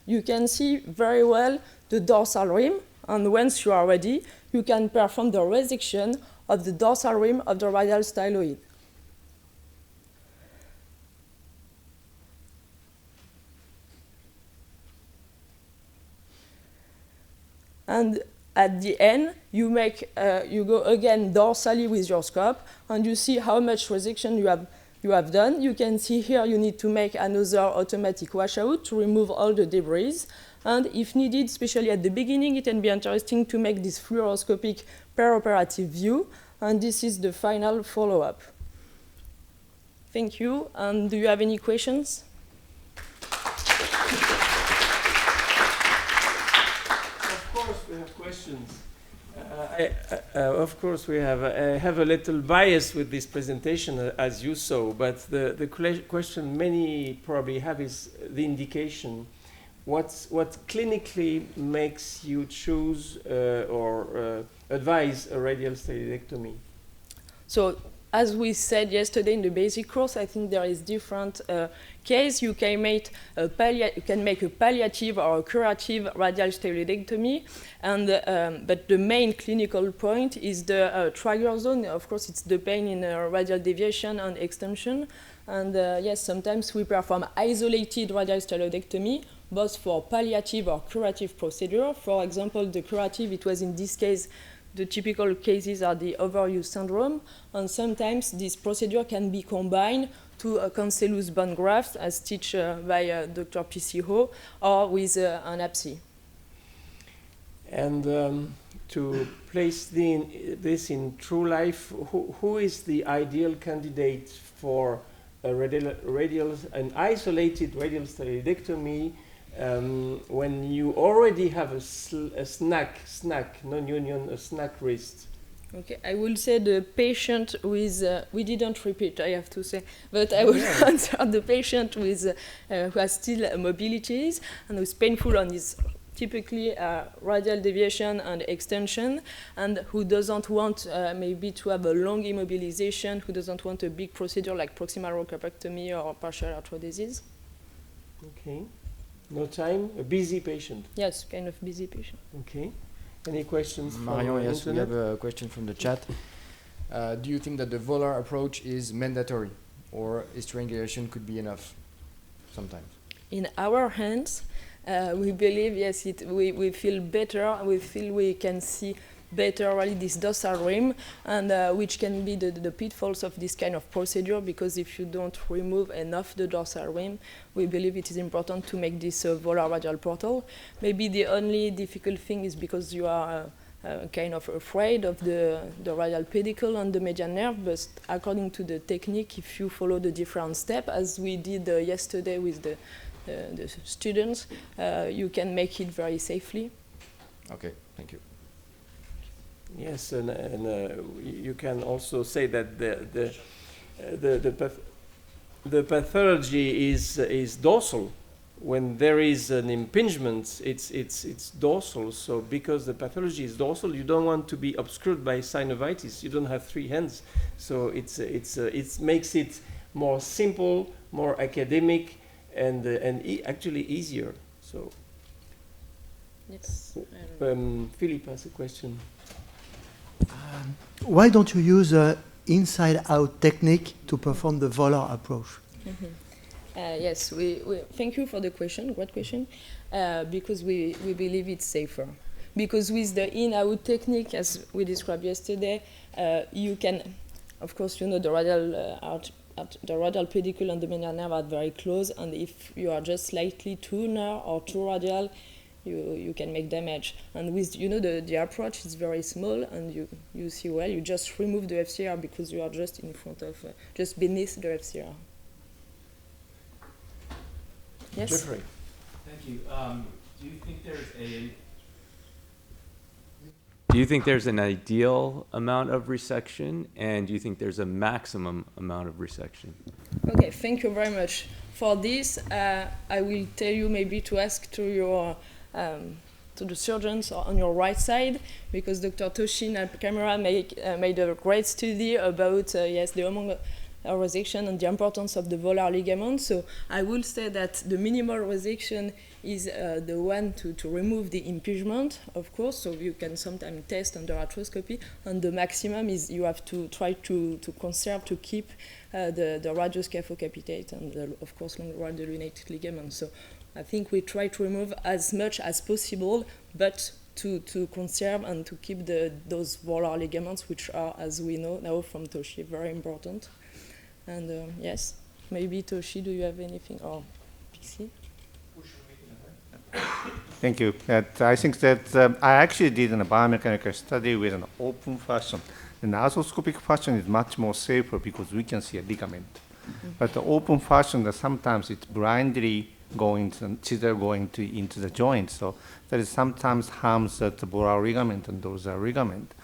You can see very well the dorsal rim, and once you are ready, you can perform the resection of the dorsal rim of the radial styloid. And at the end, you go again dorsally with your scope, and you see how much resection you have done. You can see here you need to make another automatic washout to remove all the debris. And if needed, especially at the beginning, it can be interesting to make this fluoroscopic perioperative view. And this is the final follow-up. Thank you. And do you have any questions? Of course, we have questions. Of course, we have. I have a little bias with this presentation, as you saw. But the question many probably have is the indication. What clinically makes you choose or advise a radial styloidectomy? So, as we said yesterday in the basic course, I think there is different case. You can make a palliative or a curative radial styloidectomy, and but the main clinical point is the trigger zone. Of course, it's the pain in radial deviation and extension. And yes, sometimes we perform isolated radial styloidectomy, both for palliative or curative procedure. For example, the curative, it was in this case, the typical cases are the overuse syndrome, and sometimes this procedure can be combined to a cancellous bone graft, as taught by Dr. P.C. Ho, or with an APSI. And to place this in true life, who is the ideal candidate for a an isolated radial styloidectomy when you already have a snack wrist? Okay, I will say the patient with, we didn't repeat, I have to say, but I will answer the patient with, who has still mobilities and who's painful on his typically radial deviation and extension, and who doesn't want maybe to have a long immobilization, who doesn't want a big procedure like proximal rhocapectomy or partial arthrodesis. Okay. No time? A busy patient? Yes, kind of busy patient. Okay. Any questions? Marion, yes, we have a question from the chat. Do you think that the volar approach is mandatory, or is triangulation could be enough sometimes? In our hands, we believe, yes, we feel better, we feel we can see better really this dorsal rim, and which can be the pitfalls of this kind of procedure, because if you don't remove enough the dorsal rim, we believe it is important to make this volar radial portal. Maybe the only difficult thing is because you are kind of afraid of the radial pedicle and the median nerve, but according to the technique, if you follow the different steps, as we did yesterday with the students, you can make it very safely. Okay, thank you. Yes, and you can also say that the pathology is dorsal. When there is an impingement, it's dorsal. So because the pathology is dorsal, you don't want to be obscured by synovitis. You don't have three hands, so it makes it more simple, more academic, and actually easier. So. Yes. Philippe has a question. Why don't you use an inside-out technique to perform the volar approach? Mm-hmm. Yes, we thank you for the question, great question, because we believe it's safer. Because with the in-out technique, as we described yesterday, you can, of course, you know, the radial pedicle and the median nerve are very close, and if you are just slightly too near or too radial, you can make damage. And with, you know, the approach is very small, and you see well, you just remove the FCR because you are just in front of, just beneath the FCR. Yes? Jeffrey. Thank you. Do you think there's an ideal amount of resection, and do you think there's a maximum amount of resection? Okay, thank you very much. For this, I will tell you maybe to ask to your to the surgeons on your right side, because Dr. Toshin at camera made a great study about yes, the among resection and the importance of the volar ligament. So I will say that the minimal resection is the one to remove the impingement, of course, so you can sometimes test under arthroscopy, and the maximum is you have to try to conserve, to keep the radioscaphocapitate and of course long radiolunated ligament. So I think we try to remove as much as possible, but to conserve and to keep those volar ligaments, which are, as we know now from Toshi, very important. And yes, maybe Toshi, do you have anything? Or Pixie? Thank you. I think that I actually did a biomechanical study with an open fashion. An arthroscopic fashion is much more safer because we can see a ligament. Mm-hmm. But the open fashion, sometimes it's blindly going to chisel going into the joint, so that is sometimes harms the volar ligament and dorsal ligament.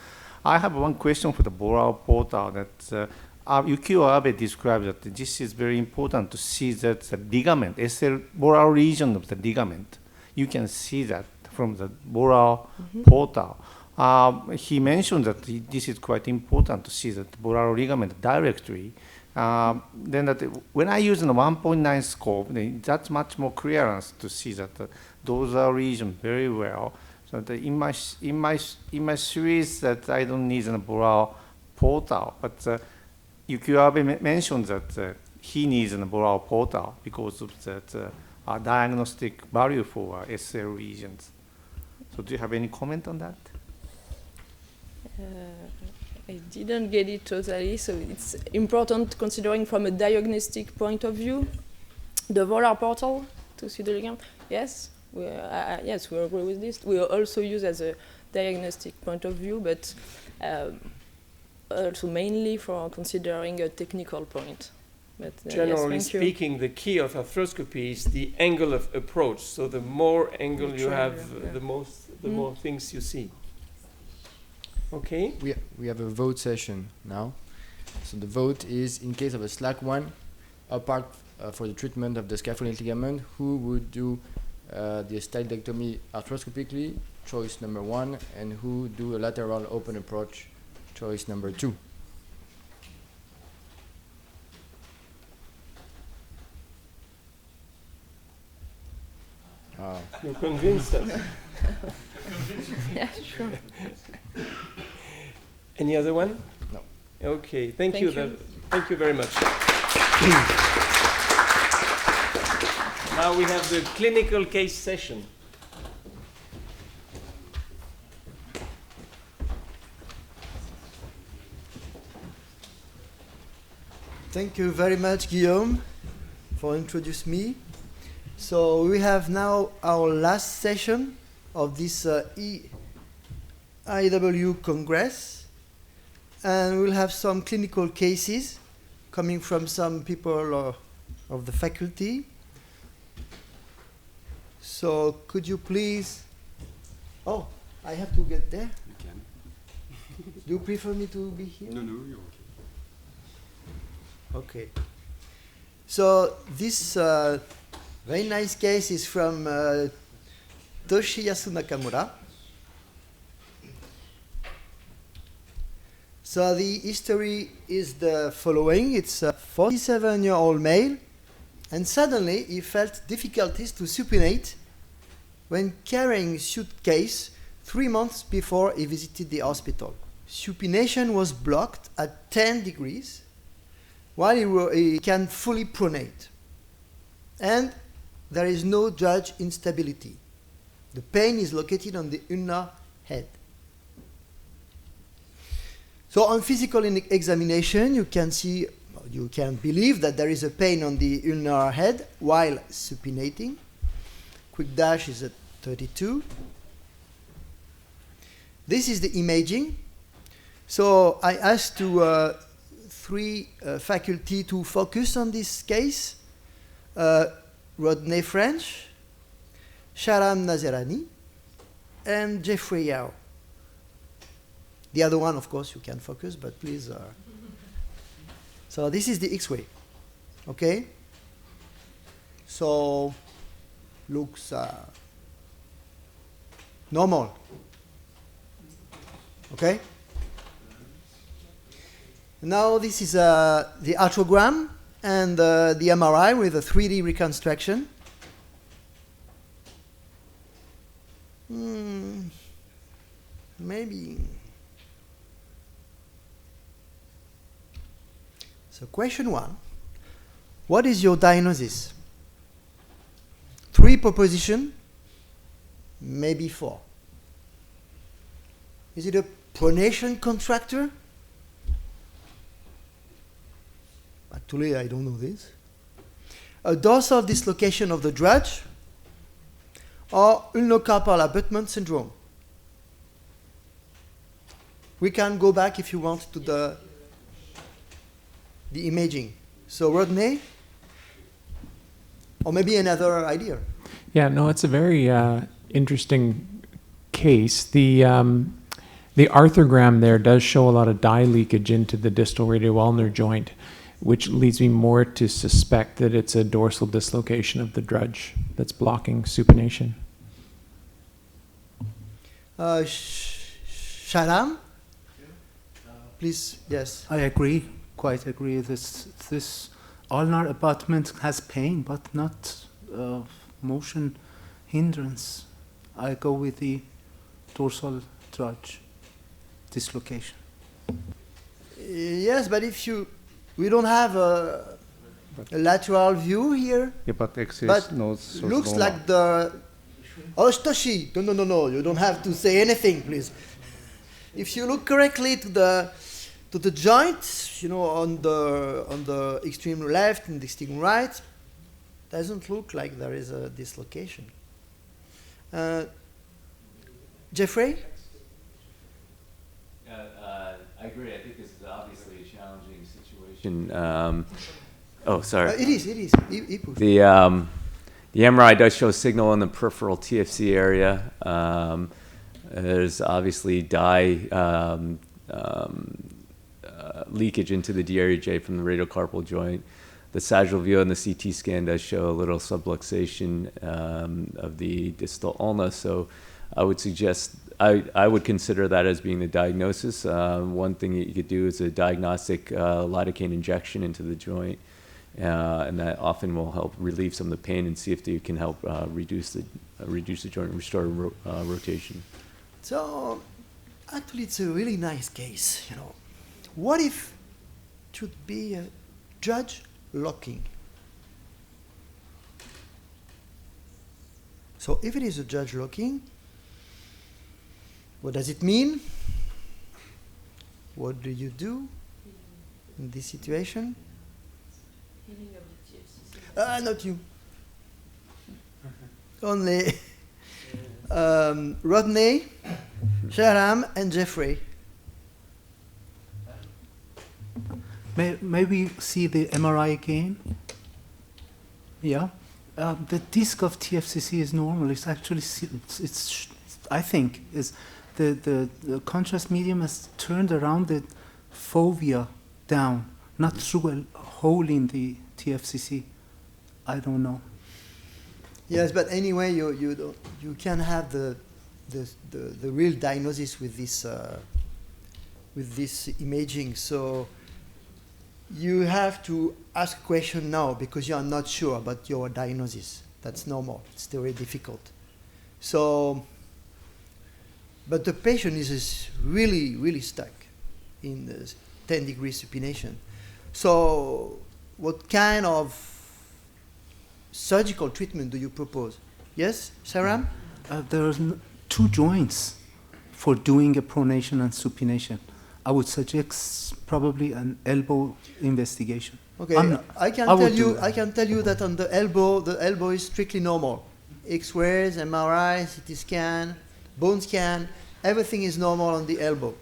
I have one question for the volar portal that. Yukio Abe described that this is very important to see that the ligament, volar region of the ligament, you can see that from the volar portal. He mentioned that this is quite important to see that volar ligament directly. Then that when I use the 1.9 scope, that's much more clearance to see that the dorsal region very well. So in my series that I don't need a volar portal, but Yukio Abe mentioned that he needs a volar portal because of that diagnostic value for SL regions. So do you have any comment on that? I didn't get it totally, so it's important considering from a diagnostic point of view, the volar portal to see the ligament. Yes, yes, we agree with this. We also use as a diagnostic point of view, but also mainly for considering a technical point. But, generally yes, speaking, the key of arthroscopy is the angle of approach. So the more angle you have, the more things you see. Okay. We have a vote session now. So the vote is, in case of a slack one, apart for the treatment of the scaphoid ligament, who would do the styloidectomy arthroscopically, choice number 1, and who do a lateral open approach, choice number 2. You convinced us. Yeah, sure. Any other one? No. Okay, thank Thank you. you. Thank you very much. Now we have the clinical case session. Thank you very much, Guillaume, for introducing me. So we have now our last session of this IW Congress, and we'll have some clinical cases coming from some people of the faculty. So could you please... Oh, I have to get there? You can. Do you prefer me to be here? No, you're okay. Okay. So this very nice case is from Toshiyasu Nakamura. So the history is the following. It's a 47-year-old male, and suddenly he felt difficulties to supinate when carrying suitcase 3 months before he visited the hospital. Supination was blocked at 10 degrees, while he can fully pronate. And there is no judge instability. The pain is located on the ulnar head. So on physical examination, you can see, you can believe that there is a pain on the ulnar head while supinating. Quick dash is at 32. This is the imaging. So I asked to three faculty to focus on this case. Rodney French, Sharam Nazerani, and Jeffrey Yao. The other one, of course, you can focus, but please. So this is the X-ray, okay? So looks normal, okay? Now this is the arthrogram and the MRI with a 3D reconstruction. Maybe. So question 1, what is your diagnosis? 3 proposition, maybe 4. Is it a pronation contracture? Actually, I don't know this. A dorsal dislocation of the drudge, or ulnocarpal abutment syndrome. We can go back if you want to the imaging. So Rodney, or maybe another idea. Yeah, no, it's a very interesting case. The arthrogram there does show a lot of dye leakage into the distal radial ulnar joint, which leads me more to suspect that it's a dorsal dislocation of the drudge that's blocking supination. Sharam? Please, yes. I agree, quite agree. This ulnar abutment has pain, but not motion hindrance. I go with the dorsal drudge dislocation. Yes, but if we don't have a lateral view here. Yeah, but exists but no looks like the. Oh, Toshi, no, you don't have to say anything, please. If you look correctly to the joint, on the extreme left and the extreme right, doesn't look like there is a dislocation. Jeffrey? I agree. I think this is obviously a challenging situation. Oh, sorry. It is. The MRI does show signal in the peripheral TFC area. There's obviously dye leakage into the DRJ from the radiocarpal joint. The sagittal view on the CT scan does show a little subluxation of the distal ulna. So I would suggest, I would consider that as being the diagnosis. One thing that you could do is a diagnostic lidocaine injection into the joint. And that often will help relieve some of the pain and see if they can help reduce the joint and restore rotation. So, actually, it's a really nice case. what if it should be a judge locking? So if it is a judge locking, what does it mean? What do you do in this situation? Not you. Only Rodney, Shahram, and Jeffrey. Maybe see the MRI again. Yeah, the disc of TFCC is normal. It's actually I think is the contrast medium has turned around the fovea down, not through a hole in the TFCC. I don't know. Yes, but anyway, you can have the real diagnosis with this imaging. So you have to ask a question now because you are not sure about your diagnosis. That's normal. It's very difficult. So, but the patient is really, really stuck in the 10-degree supination. So what kind of surgical treatment do you propose? Yes, Shahram? There are two joints for doing a pronation and supination. I would suggest probably an elbow investigation. Okay, I can tell you that on the elbow is strictly normal. X-rays, MRI, CT scan, bone scan, everything is normal on the elbow.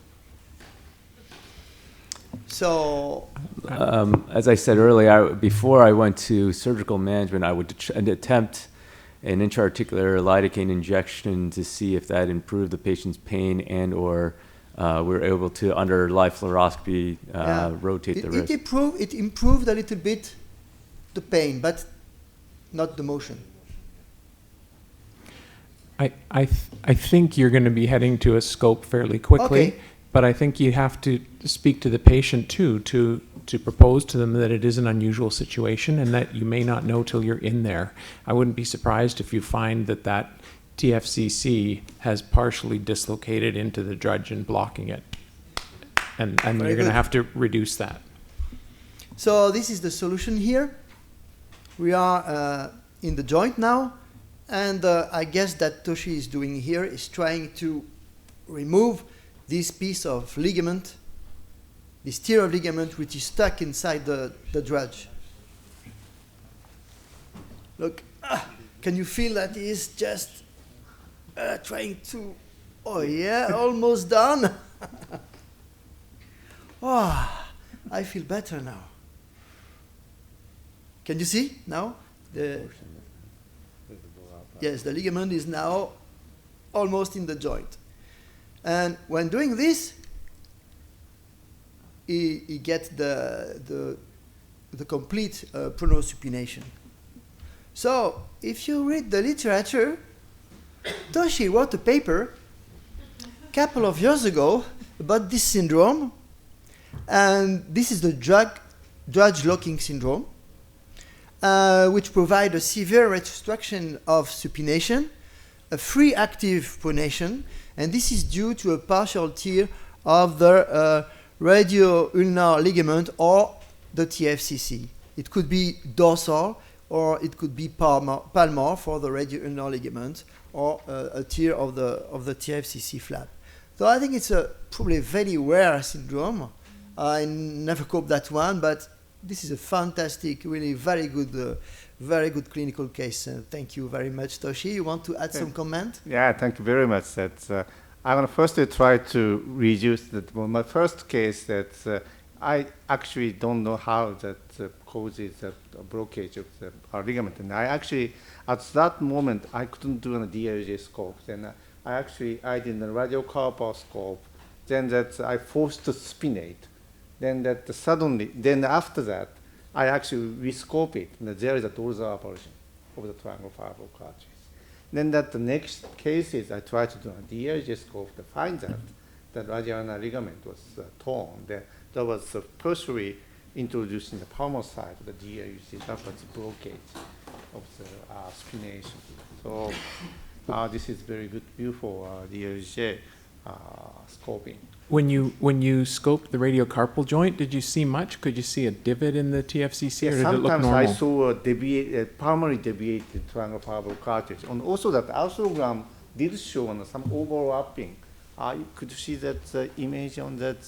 So, as I said earlier, before I went to surgical management, I would attempt an intra-articular lidocaine injection to see if that improved the patient's pain and/or we're able to, under live fluoroscopy, rotate the wrist. It improved a little bit the pain, but not the motion. I think you're going to be heading to a scope fairly quickly. Okay. But I think you have to speak to the patient too, to propose to them that it is an unusual situation and that you may not know till you're in there. I wouldn't be surprised if you find that TFCC has partially dislocated into the drudge and blocking it. And you're going to have to reduce that. So this is the solution here. We are in the joint now. And I guess that Toshi is doing here is trying to remove this piece of ligament, this tier of ligament which is stuck inside the drudge. Look, can you feel that he is just trying to, oh yeah, almost done. Oh, I feel better now. Can you see now? Yes, the ligament is now almost in the joint. And when doing this, he gets the complete pronosupination. So if you read the literature, Toshi wrote a paper a couple of years ago about this syndrome, and this is the drudge locking syndrome, which provides a severe restriction of supination, a free active pronation, and this is due to a partial tear of the radio-ulnar ligament or the TFCC. It could be dorsal or it could be palmar for the radio-ulnar ligament or a tear of the TFCC flap. So I think it's probably a very rare syndrome. I never coped that one, but this is a fantastic, really very good clinical case. Thank you very much, Toshi. You want to add some comment? Yeah, thank you very much. I'm going to firstly try to reduce that. Well, my first case that I actually don't know how that causes a blockage of the ligament. And I actually, at that moment, I couldn't do a DLJ scope. Then I did a radial carpal scope. Then that I forced to spinate. Then that suddenly, then after that, I actually rescope it. And there is a dorsal version of the triangle fiber cartilage. Then that the next case is I try to do a DLJ scope to find that the radial ligament was torn. That was partially introduced in the palmar side of the DLJ. That was blockage of the spination. So this is very good view for DLJ. scoping. When you scoped the radiocarpal joint, did you see much? Could you see a divot in the TFCC, or did it look Sometimes normal? I saw a primary deviated triangle parabol cartilage, and also that arthrogram did show some overlapping. You could see that image on that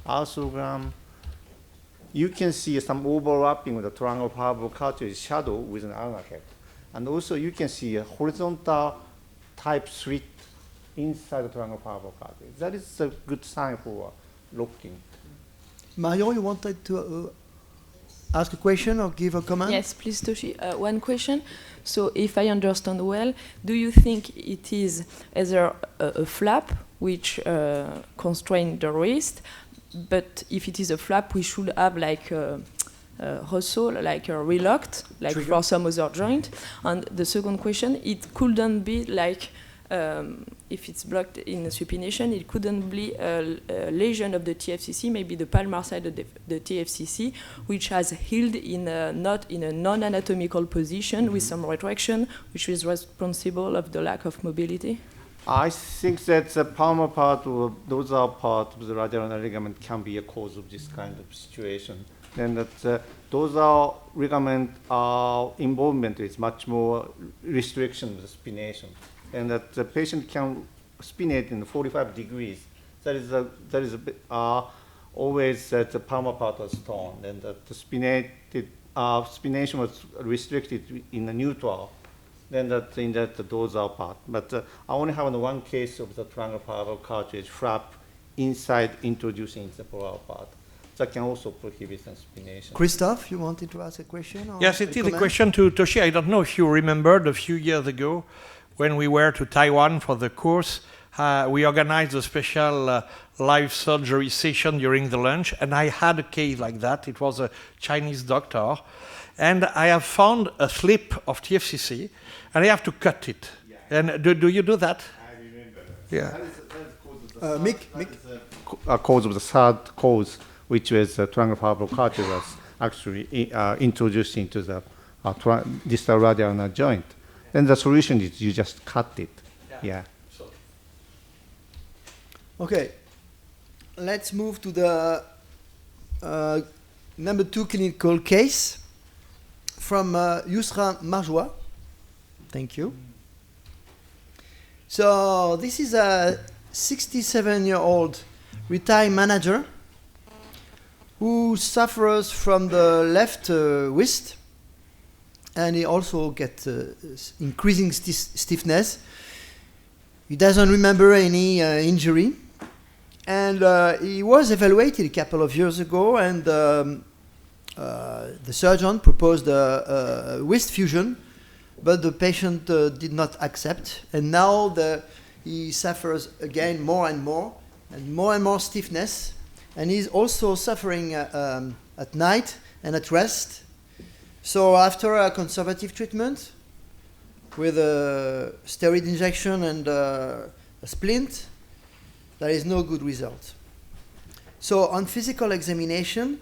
arthrogram. You can see some overlapping with the triangle parabol cartilage shadow with an IRCAD. And also you can see a horizontal type slit inside the triangle parabol cartilage. That is a good sign for locking. Marion, you wanted to ask a question or give a comment? Yes, please, Toshi. One question. So, if I understand well, do you think it is either a flap which constrains the wrist, but if it is a flap, we should have like a hustle, like a relocked, like Trigger. for some other joint? And the second question, it couldn't be like, if it's blocked in a supination, it couldn't be a lesion of the TFCC, maybe the palmar side of the TFCC, which has healed in not in a non-anatomical position with some retraction, which is responsible of the lack of mobility? I think that the palmar part or those are part of the radial ligament can be a cause of this kind of situation. Then that those are ligament involvement is much more restriction of the spination, and that the patient can spinate in 45 degrees. That is a bit, always that the palmar part was torn, and that the spination was restricted in the neutral. Then that in that the dorsal part. But I only have one case of the triangle parabol cartilage flap inside introducing the polar part. That can also prohibit some spination. Christophe, you wanted to ask a question? Or Yes, it is a comment? question to Toshi. I don't know if you remembered a few years ago when we were to Taiwan for the course, we organized a special live surgery session during the lunch, and I had a case like that. It was a Chinese doctor, and I have found a slip of TFCC, and I have to cut it. Yeah. And do you do that? I remember. Yeah. That is Mick? a cause of the third cause, which was triangle parabol cartilage was actually introduced into the distal radial joint. Then the solution is you just cut it. Yeah. Okay, let's move to the number 2 clinical case from Yusra Marjoua. Thank you. So this is a 67-year-old retired manager who suffers from the left wrist, and he also gets increasing stiffness. He doesn't remember any injury, and he was evaluated a couple of years ago, and the surgeon proposed a wrist fusion, but the patient did not accept, and now he suffers again more and more stiffness, and he's also suffering at night and at rest. So after a conservative treatment with a steroid injection and a splint, there is no good result. So on physical examination,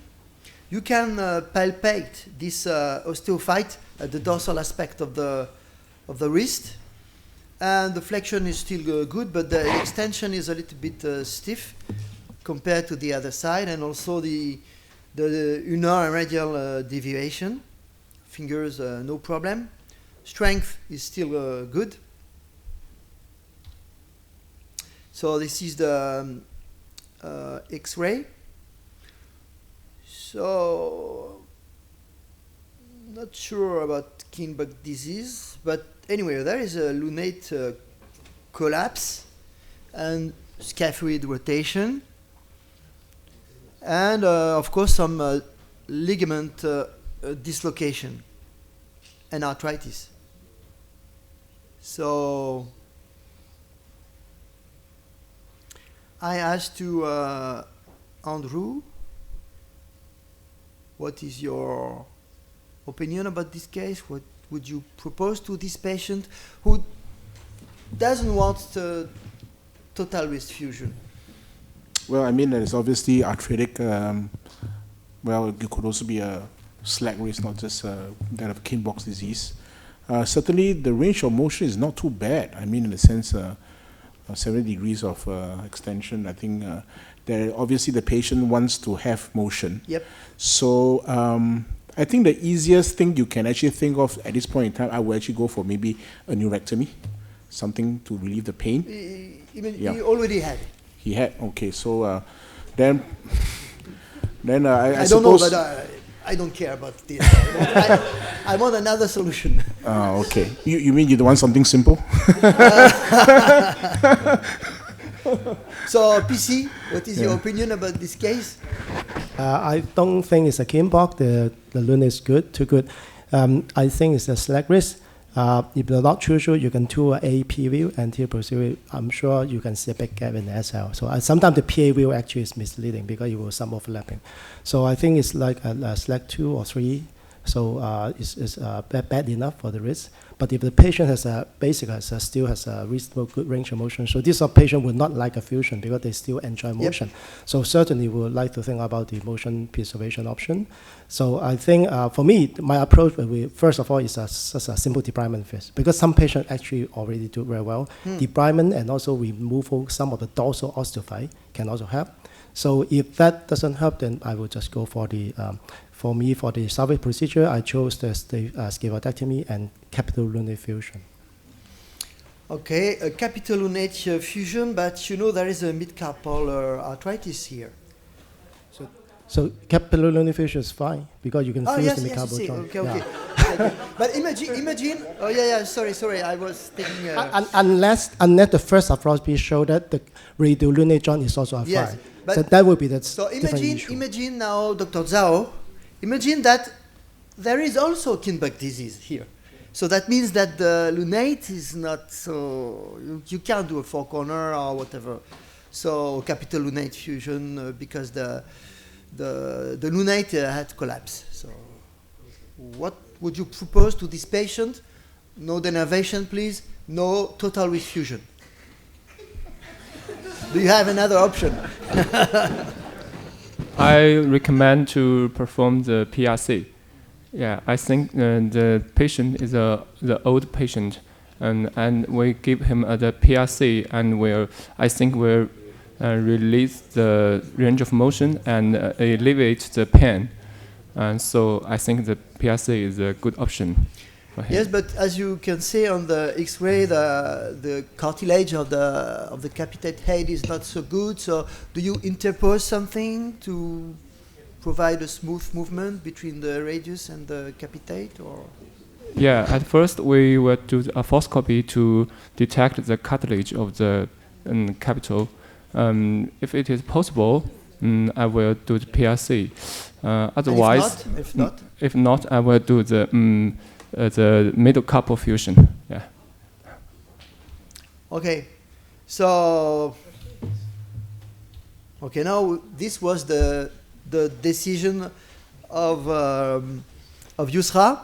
you can palpate this osteophyte at the dorsal aspect of the wrist, and the flexion is still good, but the extension is a little bit stiff compared to the other side, and also the ulnar and radial deviation. Fingers, no problem. Strength is still good. So this is the X-ray. So not sure about Kienbach disease, but anyway, there is a lunate collapse and scaphoid rotation, and of course some ligament dislocation and arthritis. So I asked to Andrew, what is your opinion about this case? What would you propose to this patient who doesn't want total wrist fusion? Well, I mean, it's obviously arthritic. Well, it could also be a slack wrist, not just that of Kienbach's disease. Certainly, the range of motion is not too bad. I mean, in the sense, 70 degrees of extension. I think there obviously the patient wants to have motion. Yep. So I think the easiest thing you can actually think of at this point in time, I would actually go for maybe a neurectomy, something to relieve the pain. He already had. He had, okay. So then I don't know, suppose, but I don't care about this. I want another solution. Okay. You mean you don't want something simple? So, PC, what is your opinion about this case? I don't think it's a Kimbok. The lunate is good, too good. I think it's a slack wrist. If you're not too sure, you can do an AP view, anterior posterior. I'm sure you can see a big gap in the SL. So sometimes the PA view actually is misleading because it will some overlapping. So I think it's like a slack 2 or 3. So it's bad enough for the wrist. But if the patient has still has a reasonable good range of motion, so this patient would not like a fusion because they still enjoy motion. Yep. So certainly we would like to think about the motion preservation option. So I think for me, my approach will be, first of all, is just a simple debridement first, because some patients actually already do very well. Debridement and also removal some of the dorsal osteophyte can also help. So if that doesn't help, then I will just go for the for the salvage procedure, I chose the styloidectomy and capital lunate fusion. Okay, a capital lunate fusion, but you know there is a mid-carpal arthritis here. So capital lunate fusion is fine because you can fuse yes, the mid-carpal joint. Okay, okay. But imagine. Oh yeah. Sorry. I was thinking. Unless the first arthroscopy showed that the radial lunate joint is also arthritic. Yes, so that would be the imagine now, Dr. Zhao. Imagine that there is also Kimbok disease here. So that means that the lunate is not so, you can't do a four corner or whatever. So capital lunate fusion because the lunate had collapsed. So what would you propose to this patient? No denervation, please. No total wrist fusion. Do you have another option? I recommend to perform the PRC. Yeah, I think the patient is the old patient, and we give him the PRC, and I think we'll release the range of motion and alleviate the pain. And so I think the PRC is a good option for him. Yes, but as you can see on the X-ray, the cartilage of the capitate head is not so good. So do you interpose something to provide a smooth movement between the radius and the capitate, or? Yeah, at first we will do the arthroscopy to detect the cartilage of the capital. If it is possible, I will do the PRC. Otherwise, if not, I will do the middle carpal fusion. Yeah. Okay, so now this was the decision of Yusra.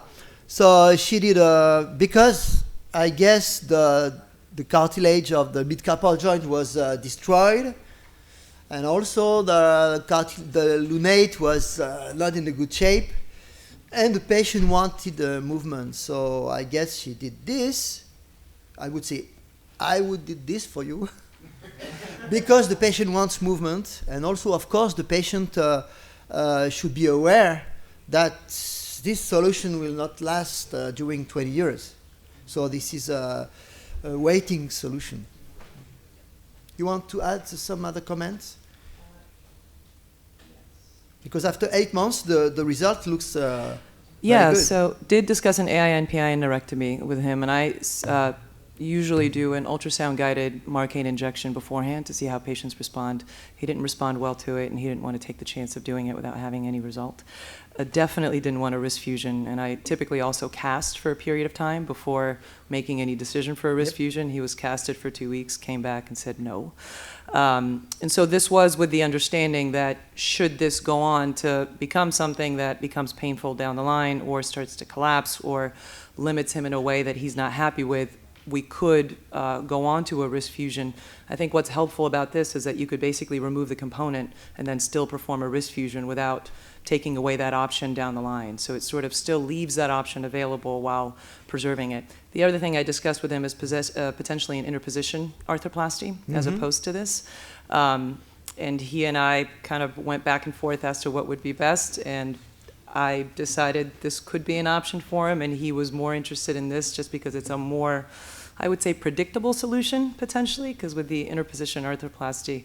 So she did because I guess the cartilage of the mid-carpal joint was destroyed, and also the lunate was not in a good shape, and the patient wanted movement. So I guess she did this. I would say I would do this for you because the patient wants movement, and also of course the patient should be aware that this solution will not last during 20 years. So this is a waiting solution. You want to add some other comments? Because after 8 months, the result looks very good. So did discuss an AI-NPI neurectomy with him, and I usually do an ultrasound-guided Marcaine injection beforehand to see how patients respond. He didn't respond well to it, and he didn't want to take the chance of doing it without having any result. Definitely didn't want a wrist fusion, and I typically also cast for a period of time before making any decision for a wrist fusion. He was casted for 2 weeks, came back and said no. And so this was with the understanding that should this go on to become something that becomes painful down the line or starts to collapse or limits him in a way that he's not happy with, we could go on to a wrist fusion. I think what's helpful about this is that you could basically remove the component and then still perform a wrist fusion without taking away that option down the line. So it sort of still leaves that option available while preserving it. The other thing I discussed with him is potentially an interposition arthroplasty as opposed to this. And he and I kind of went back and forth as to what would be best, and I decided this could be an option for him, and he was more interested in this just because it's a more, I would say, predictable solution, potentially, because with the interposition arthroplasty,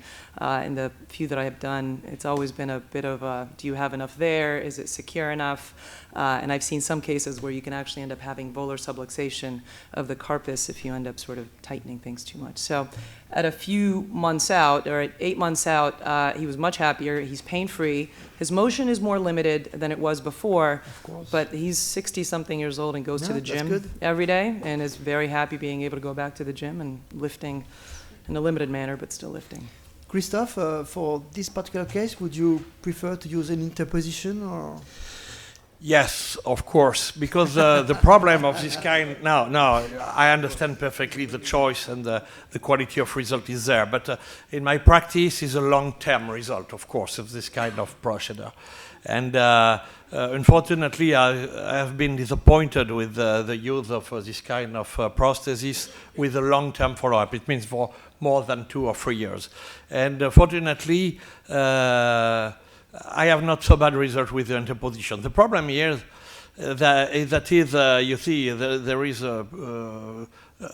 in the few that I have done, it's always been a bit of a, do you have enough there? Is it secure enough? And I've seen some cases where you can actually end up having volar subluxation of the carpus if you end up sort of tightening things too much. So at a few months out, or at 8 months out, he was much happier. He's pain-free. His motion is more limited than it was before, but he's 60-something years old and goes to the gym every day and is very happy being able to go back to the gym and lifting in a limited manner, but still lifting. Christophe, for this particular case, would you prefer to use an interposition or? Yes, of course, because the problem of this kind, no, I understand perfectly the choice and the quality of result is there, but in my practice is a long-term result, of course, of this kind of procedure. And unfortunately, I have been disappointed with the use of this kind of prosthesis with a long-term follow-up. It means for more than 2 or 3 years. And fortunately, I have not so bad result with the interposition. The problem here you see, there is a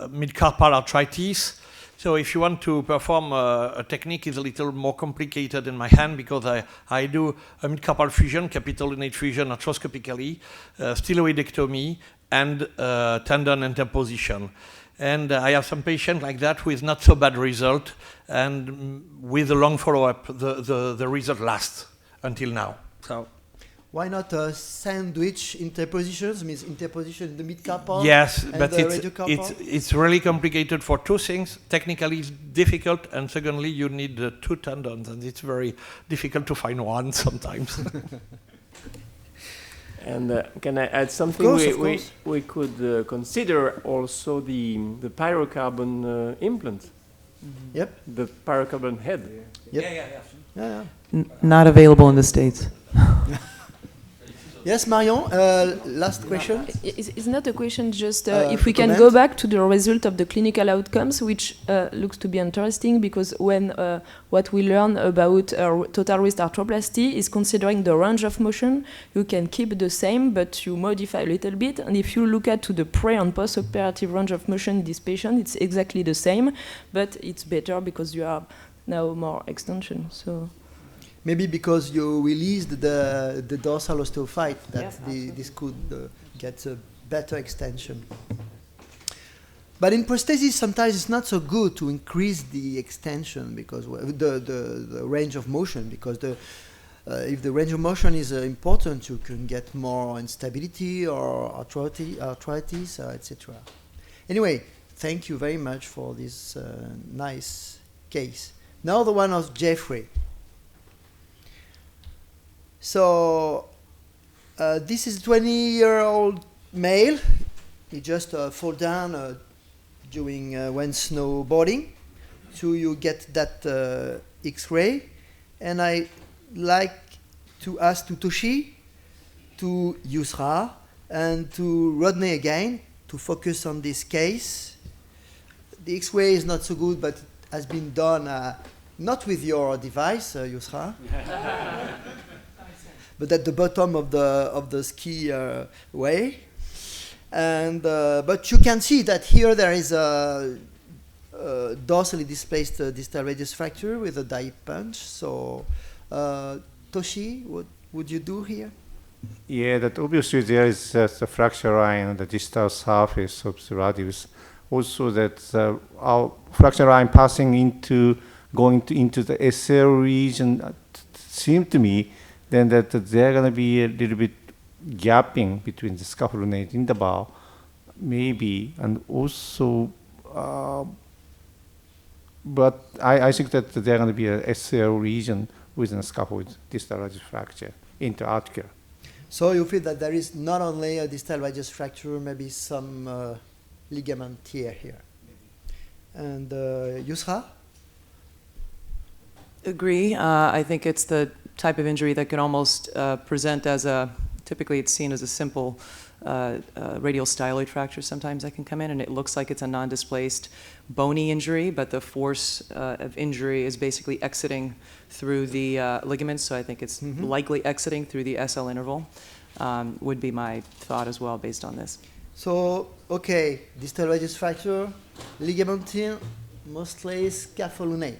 mid-carpal arthritis. So if you want to perform a technique, is a little more complicated in my hand because I do a mid-carpal fusion, capital lunate fusion arthroscopically, styloidectomy, and tendon interposition. And I have some patients like that with not so bad result, and with a long follow-up, the result lasts until now. So why not sandwich interpositions? Means interposition in the mid-carpal. Yes, and but the radiocarpal? it's really complicated for 2 things. Technically, it's difficult, and secondly, you need 2 tendons, and it's very difficult to find one sometimes. And can I add something? Of course. We could consider also the pyrocarbon implant. Yep. The pyrocarbon head. Yep. Yeah. Not available in the States. Yes, Marion, last question. It's not a question, just if if we can go back to the result of the clinical outcomes, which looks to be interesting because when what we learn about total wrist arthroplasty is considering the range of motion, you can keep the same, but you modify a little bit. And if you look at to the pre and post-operative range of motion in this patient, it's exactly the same, but it's better because you have now more extension. So. Maybe because you released the dorsal osteophyte, that this could get a better extension. But in prosthesis, sometimes it's not so good to increase the extension because the range of motion, because if the range of motion is important, you can get more instability or arthritis, etc. Anyway, thank you very much for this nice case. Now the one of Jeffrey. So this is a 20-year-old male. He just fall down during when snowboarding. So you get that X-ray. And I like to ask to Toshi, to Yusra, and to Rodney again to focus on this case. The X-ray is not so good, but it has been done not with your device, Yusra. But at the bottom of the ski way, and but you can see that here there is a dorsally displaced distal radius fracture with a die punch. So, Toshi, what would you do here? Yeah, that obviously there is the fracture line on the distal surface of the radius. Also, that our fracture line going into the SL region seemed to me. Then that there going to be a little bit gapping between the scapholunate interval, maybe, and also, but I think that there going to be a SL region within the scaphoid distal radius fracture interarticular. So you feel that there is not only a distal radius fracture, maybe some ligament tear here. And Yusra? Agree. I think it's the type of injury that can almost present as typically it's seen as a simple radial styloid fracture sometimes that can come in, and it looks like it's a non-displaced bony injury, but the force of injury is basically exiting through the ligaments, so I think it's likely exiting through the SL interval, would be my thought as well based on this. So, okay, distal radius fracture, ligament tear, mostly scapholunate.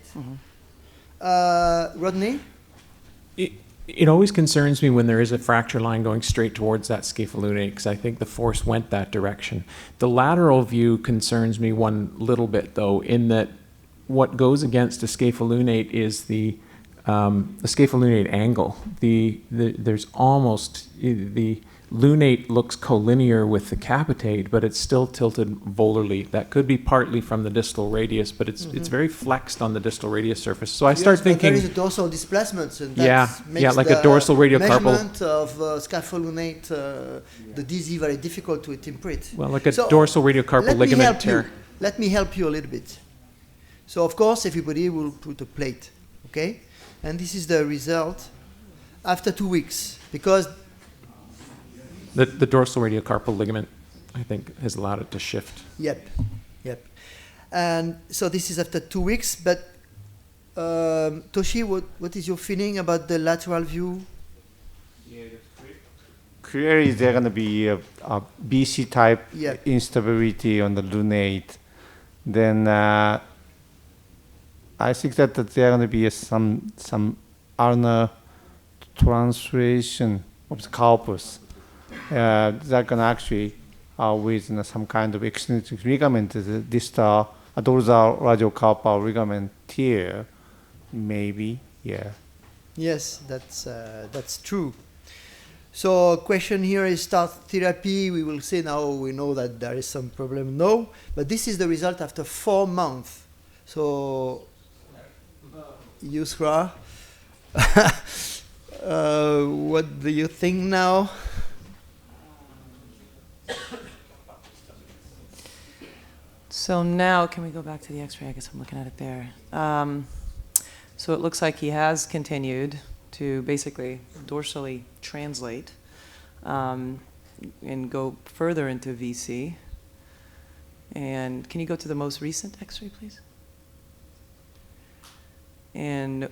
Rodney? It always concerns me when there is a fracture line going straight towards that scapholunate, because I think the force went that direction. The lateral view concerns me one little bit, though, in that what goes against a scapholunate is the scapholunate angle. There's almost the lunate looks collinear with the capitate, but it's still tilted volarly. That could be partly from the distal radius, but it's very flexed on the distal radius surface. So I start thinking there is a dorsal displacement, and that makes like a dorsal radial carpal measurement of scapholunate, the DZ, very difficult to interpret. Well, like a dorsal radial carpal ligament tear. Let me help you a little bit. So of course everybody will put a plate, okay? And this is the result after 2 weeks, because the dorsal radial carpal ligament, I think, has allowed it to shift. Yep. And so this is after 2 weeks, but Toshi, what is your feeling about the lateral view? Clearly, there's going to be a BC type instability on the lunate. Then I think that there's going to be some ulnar translation of the corpus. That can actually, with some kind of extrinsic ligament, the distal dorsal radiocarpal ligament tear, maybe, Yes, that's true. So question here is start therapy. We will say now we know that there is some problem. No, but this is the result after 4 months. So, Yusra, what do you think now? So now, can we go back to the x-ray? I guess I'm looking at it there. So it looks like he has continued to basically dorsally translate and go further into VC. And can you go to the most recent x-ray, please? And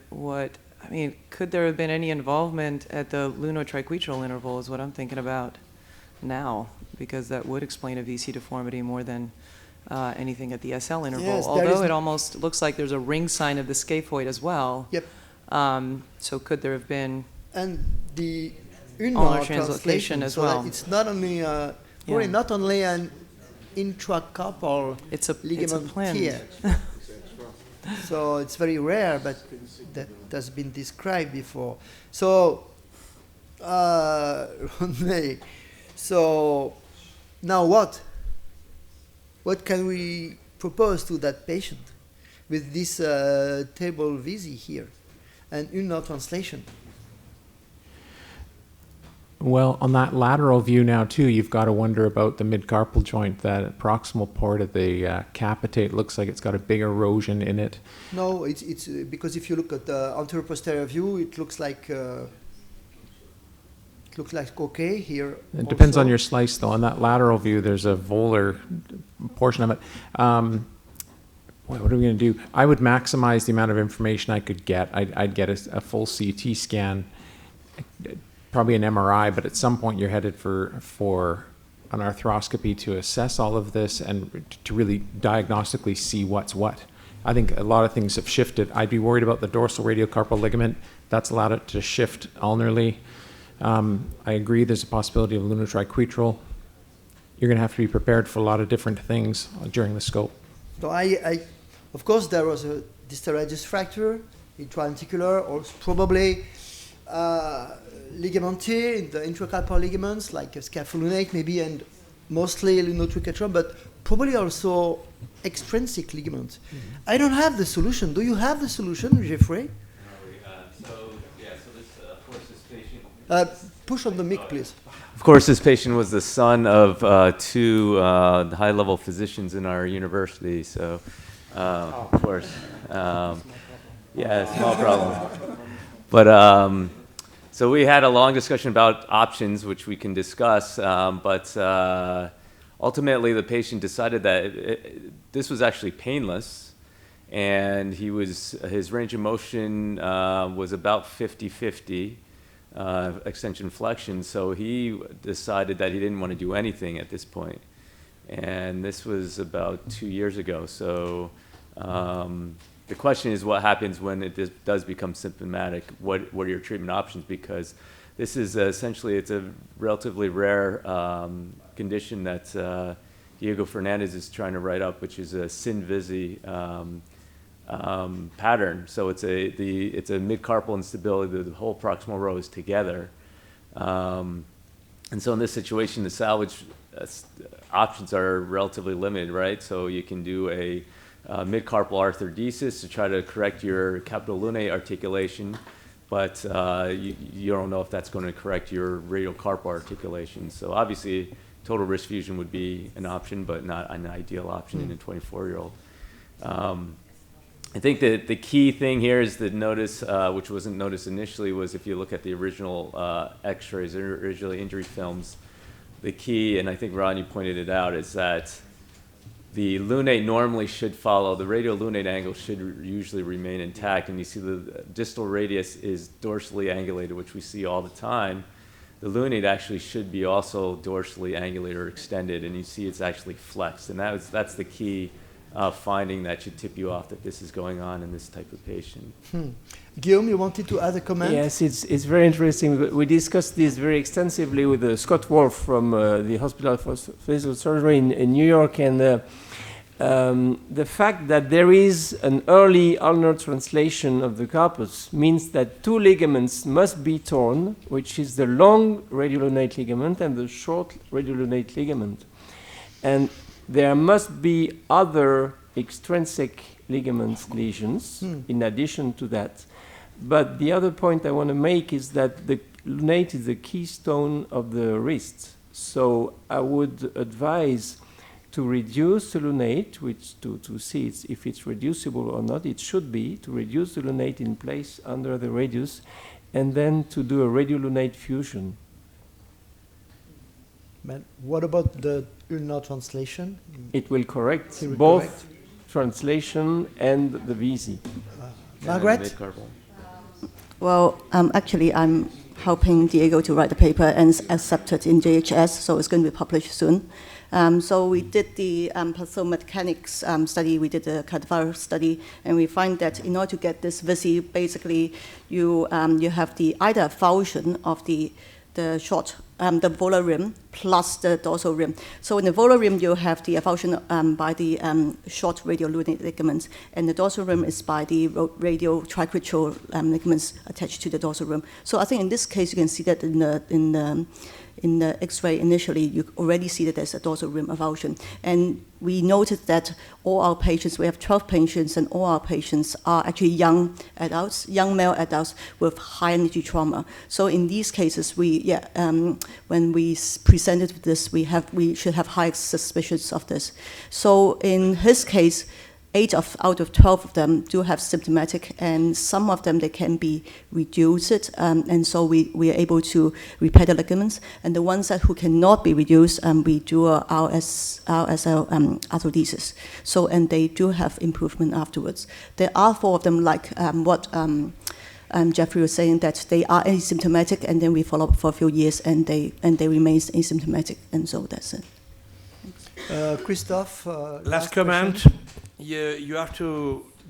could there have been any involvement at the lunotriquetral interval is what I'm thinking about now, because that would explain a VC deformity more than anything at the SL interval, yes, although it almost looks like there's a ring sign of the scaphoid as well. Yep. So could there have been the ulnar translocation as well? It's not only probably not only an intracarpal ligament tear. So it's very rare, but that has been described before. So, so now what? What can we propose to that patient with this table VZ here and ulnar translation? Well, on that lateral view now too, you've got to wonder about the midcarpal joint. That proximal part of the capitate looks like it's got a big erosion in it. No, it's because if you look at the anterior posterior view, it looks like okay here. It depends on your slice, though. On that lateral view, there's a volar portion of it. What are we going to do? I would maximize the amount of information I could get. I'd get a full CT scan, probably an MRI, but at some point you're headed for an arthroscopy to assess all of this and to really diagnostically see what's what. I think a lot of things have shifted. I'd be worried about the dorsal radiocarpal ligament. That's allowed it to shift ulnarly. I agree there's a possibility of lunotriquetral. You're going to have to be prepared for a lot of different things during the scope. So of course, there was a distal radius fracture, intra-articular, or probably ligament tear in the intracarpal ligaments, like a scapholunate maybe, and mostly lunotriquetral, but probably also extrinsic ligament. I don't have the solution. Do you have the solution, Jeffrey? So this patient. push on the mic, please. Of course, this patient was the son of two high-level physicians in our university, so of course, yeah, small problem. But so we had a long discussion about options, which we can discuss, but ultimately the patient decided that this was actually painless, and his range of motion was about 50-50. Extension flexion, so he decided that he didn't want to do anything at this point. And this was about 2 years ago. So the question is, what happens when it does become symptomatic? What are your treatment options? Because this is essentially, it's a relatively rare condition that Diego Fernandez is trying to write up, which is a Sin-Visi pattern. So it's a mid-carpal instability. The whole proximal row is together, and so in this situation, the salvage options are relatively limited, right? So you can do a mid-carpal arthrodesis to try to correct your capitolunate articulation, but you don't know if that's going to correct your radial carpal articulation. So obviously, total wrist fusion would be an option, but not an ideal option in a 24-year-old. I think that the key thing here is to notice, which wasn't noticed initially, was if you look at the original x-rays, original injury films, the key, and I think Rodney pointed it out, is that the lunate normally should follow, the radial lunate angle should usually remain intact, and you see the distal radius is dorsally angulated, which we see all the time. The lunate actually should be also dorsally angulated or extended, and you see it's actually flexed, and that's the key finding that should tip you off that this is going on in this type of patient. Guillaume, you wanted to add a comment? Yes, it's very interesting. We discussed this very extensively with Scott Wolf from the Hospital for Physical Surgery in New York, and the fact that there is an early ulnar translation of the carpus means that two ligaments must be torn, which is the long radiolunate ligament and the short radiolunate ligament. And there must be other extrinsic ligament lesions in addition to that. But the other point I want to make is that the lunate is the keystone of the wrist. So I would advise to reduce the lunate, which to see if it's reducible or not. It should be to reduce the lunate in place under the radius, and then to do a radiolunate fusion. But what about the ulnar translation? It will correct both translation and the VC. Margaret? Well, actually, I'm helping Diego to write the paper and accepted in JHS, so it's going to be published soon. So we did the pathomechanics study, we did the cadaver study, and we find that in order to get this VC, basically you have the either fusion of the short, the volar rim plus the dorsal rim. So in the volar rim, you have the fusion by the short radiolunate ligaments, and the dorsal rim is by the radial triquetral ligaments attached to the dorsal rim. So I think in this case, you can see that in the X-ray initially, you already see that there's a dorsal rim avulsion. And we noted that all our patients, we have 12 patients, and all our patients are actually young adults, young male adults with high energy trauma. So in these cases, when we presented this, we should have high suspicions of this. So in his case, 8 out of 12 of them do have symptomatic, and some of them, they can be reduced, and so we are able to repair the ligaments. And the ones who cannot be reduced, we do our arthrodesis. So, and they do have improvement afterwards. There are 4 of them, like what Jeffrey was saying, that they are asymptomatic, and then we follow up for a few years, and they remain asymptomatic, and so that's it. Christophe, last comment. You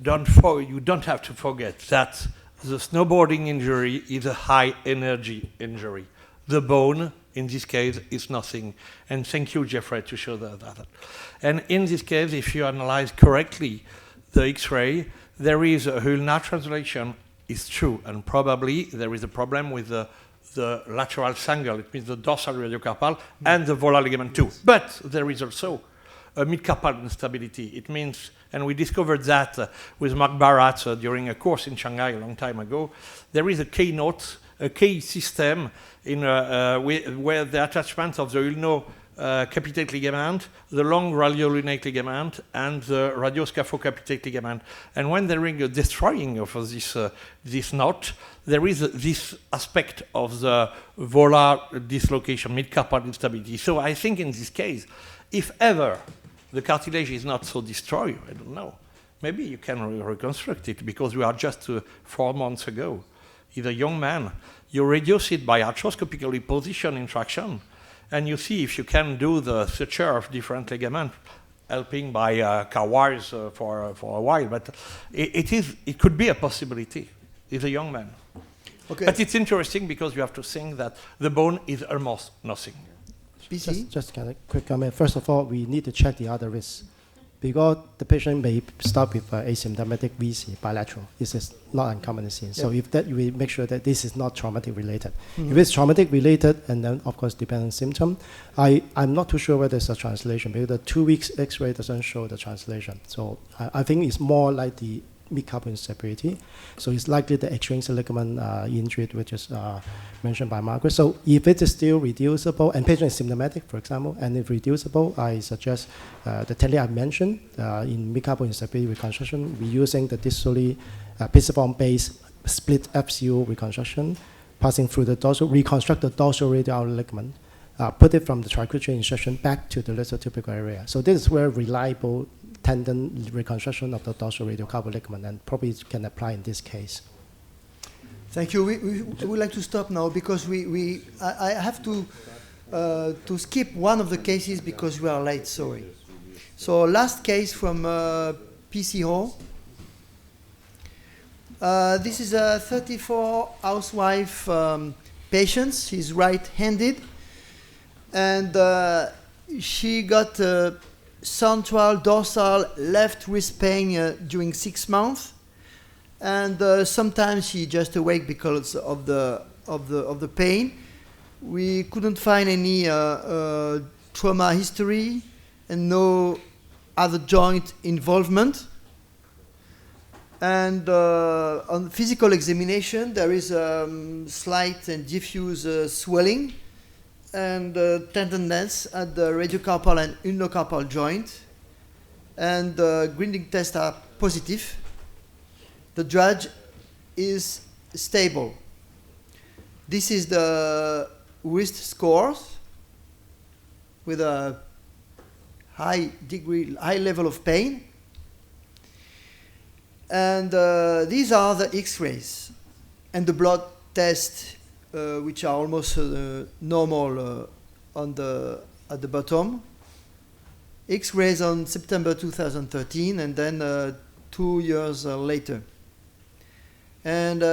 don't have to forget that the snowboarding injury is a high energy injury. The bone, in this case, is nothing. And thank you, Jeffrey, to show that. And in this case, if you analyze correctly the X-ray, there is a ulnar translation. It's true, and probably there is a problem with the lateral angle. It means the dorsal radiocarpal and the volar ligament too. But there is also a mid-carpal instability. It means, and we discovered that with Mark Barat during a course in Shanghai a long time ago, there is a keynote a key system in where the attachment of the ulno-capitate ligament, the long radiolunate ligament, and the radioscaphocapitate ligament. And when there is a destroying of this knot, there is this aspect of the volar dislocation, mid-carpal instability. So I think in this case, if ever the cartilage is not so destroyed, I don't know, maybe you can reconstruct it, because we are just 4 months ago. He's a young man. You reduce it by arthroscopically position intraction, and you see if you can do the suture of different ligaments, helping by car wires for a while. But it could be a possibility. He's a young man. Okay. But it's interesting because you have to think that the bone is almost nothing. Just kind of quick comment. First of all, we need to check the other risks, because the patient may start with asymptomatic VC bilateral. This is not uncommon seen. So if that, we make sure that this is not traumatic related. If it's traumatic related, and then of course depending on symptom, I'm not too sure whether it's a translation, because the 2 weeks X-ray doesn't show the translation. So I think it's more like the mid-carpal instability. So it's likely the extrinsic ligament injury, which is mentioned by Margaret. So if it is still reducible, and patient is symptomatic, for example, and if reducible, I suggest the technique I mentioned in mid-carpal instability reconstruction, we're using the distally pisiform-based split FCU reconstruction, passing through the dorsal, reconstruct the dorsal radial ligament, put it from the tricuspid insertion back to the lissotypical area. So this is where reliable tendon reconstruction of the dorsal radial carpal ligament, and probably can apply in this case. Thank you. We would like to stop now, because I have to skip one of the cases because we are late. Sorry. So last case from PC Hall. This is a 34 housewife patient. She's right-handed, and she got central dorsal left wrist pain during 6 months, and sometimes she just awake because of the pain. We couldn't find any trauma history and no other joint involvement. And on physical examination, there is slight and diffuse swelling and tenderness at the radiocarpal and ulnocarpal joint, and grinding tests are positive. The drug is stable. This is the wrist scores with a high level of pain, and these are the X-rays and the blood tests, which are almost normal at the bottom. X-rays on September 2013, and then 2 years later. And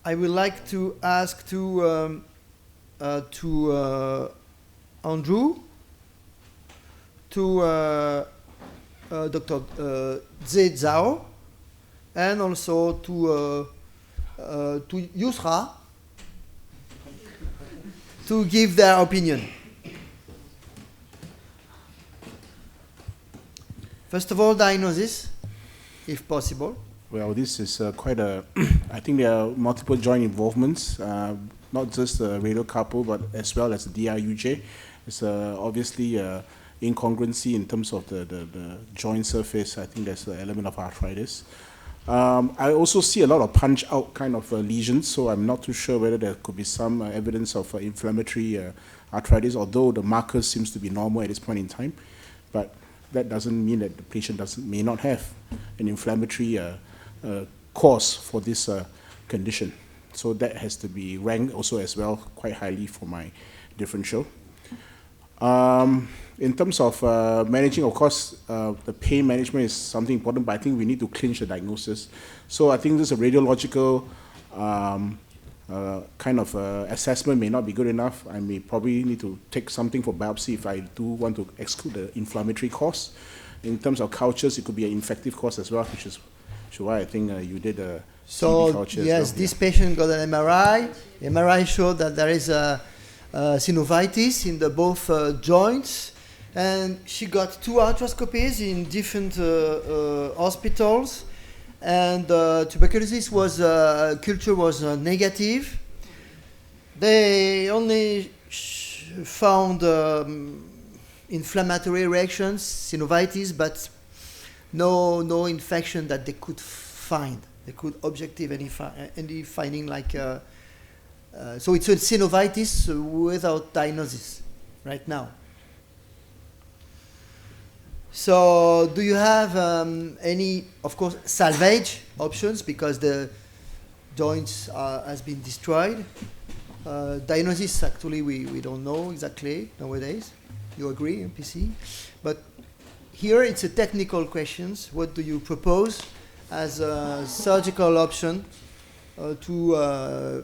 I would like to ask to Andrew, to Dr. Zhe Zhao, and also to Yusra, to give their opinion. First of all, diagnosis, if possible. Well, this is quite a, I think there are multiple joint involvements, not just the radiocarpal, but as well as the DRUJ. It's obviously incongruency in terms of the joint surface. I think there's an element of arthritis. I also see a lot of punch-out kind of lesions, so I'm not too sure whether there could be some evidence of inflammatory arthritis, although the marker seems to be normal at this point in time. But that doesn't mean that the patient may not have an inflammatory cause for this condition. So that has to be ranked also as well quite highly for my differential. In terms of managing, of course, the pain management is something important, but I think we need to clinch the diagnosis. So I think this radiological kind of assessment may not be good enough. I may probably need to take something for biopsy if I do want to exclude the inflammatory cause. In terms of cultures, it could be an infective cause as well, which is why I think you did a TB culture. Yes, this patient got an MRI. The MRI showed that there is a synovitis in the both joints, and she got 2 arthroscopies in different hospitals, and tuberculosis was culture was negative. They only found inflammatory reactions, synovitis, but no infection that they could find. They could objective any finding like. So it's a synovitis without diagnosis right now. So do you have any, of course, salvage options because the joints has been destroyed? Diagnosis, actually, we don't know exactly nowadays. You agree, MPC? But here it's a technical questions. What do you propose as a surgical option to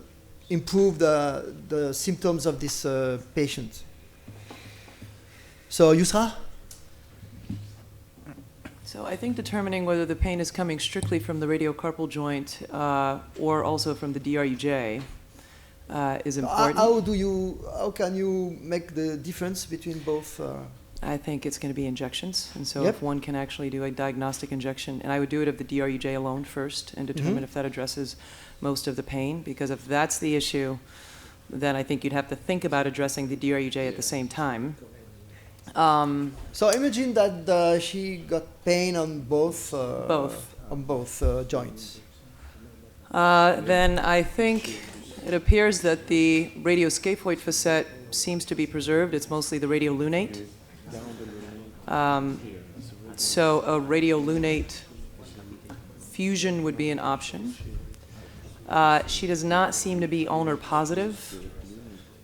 improve the symptoms of this patient? So, Yusra? So I think determining whether the pain is coming strictly from the radiocarpal joint or also from the DRUJ is important. How can you make the difference between both? I think it's going to be injections. And so Yep. if one can actually do a diagnostic injection, and I would do it of the DRUJ alone first and determine if that addresses most of the pain, because if that's the issue, then I think you'd have to think about addressing the DRUJ at the same time. So imagine that she got pain on both joints. Then I think it appears that the radioscaphoid facet seems to be preserved. It's mostly the radiolunate. So a radiolunate fusion would be an option. She does not seem to be ulnar positive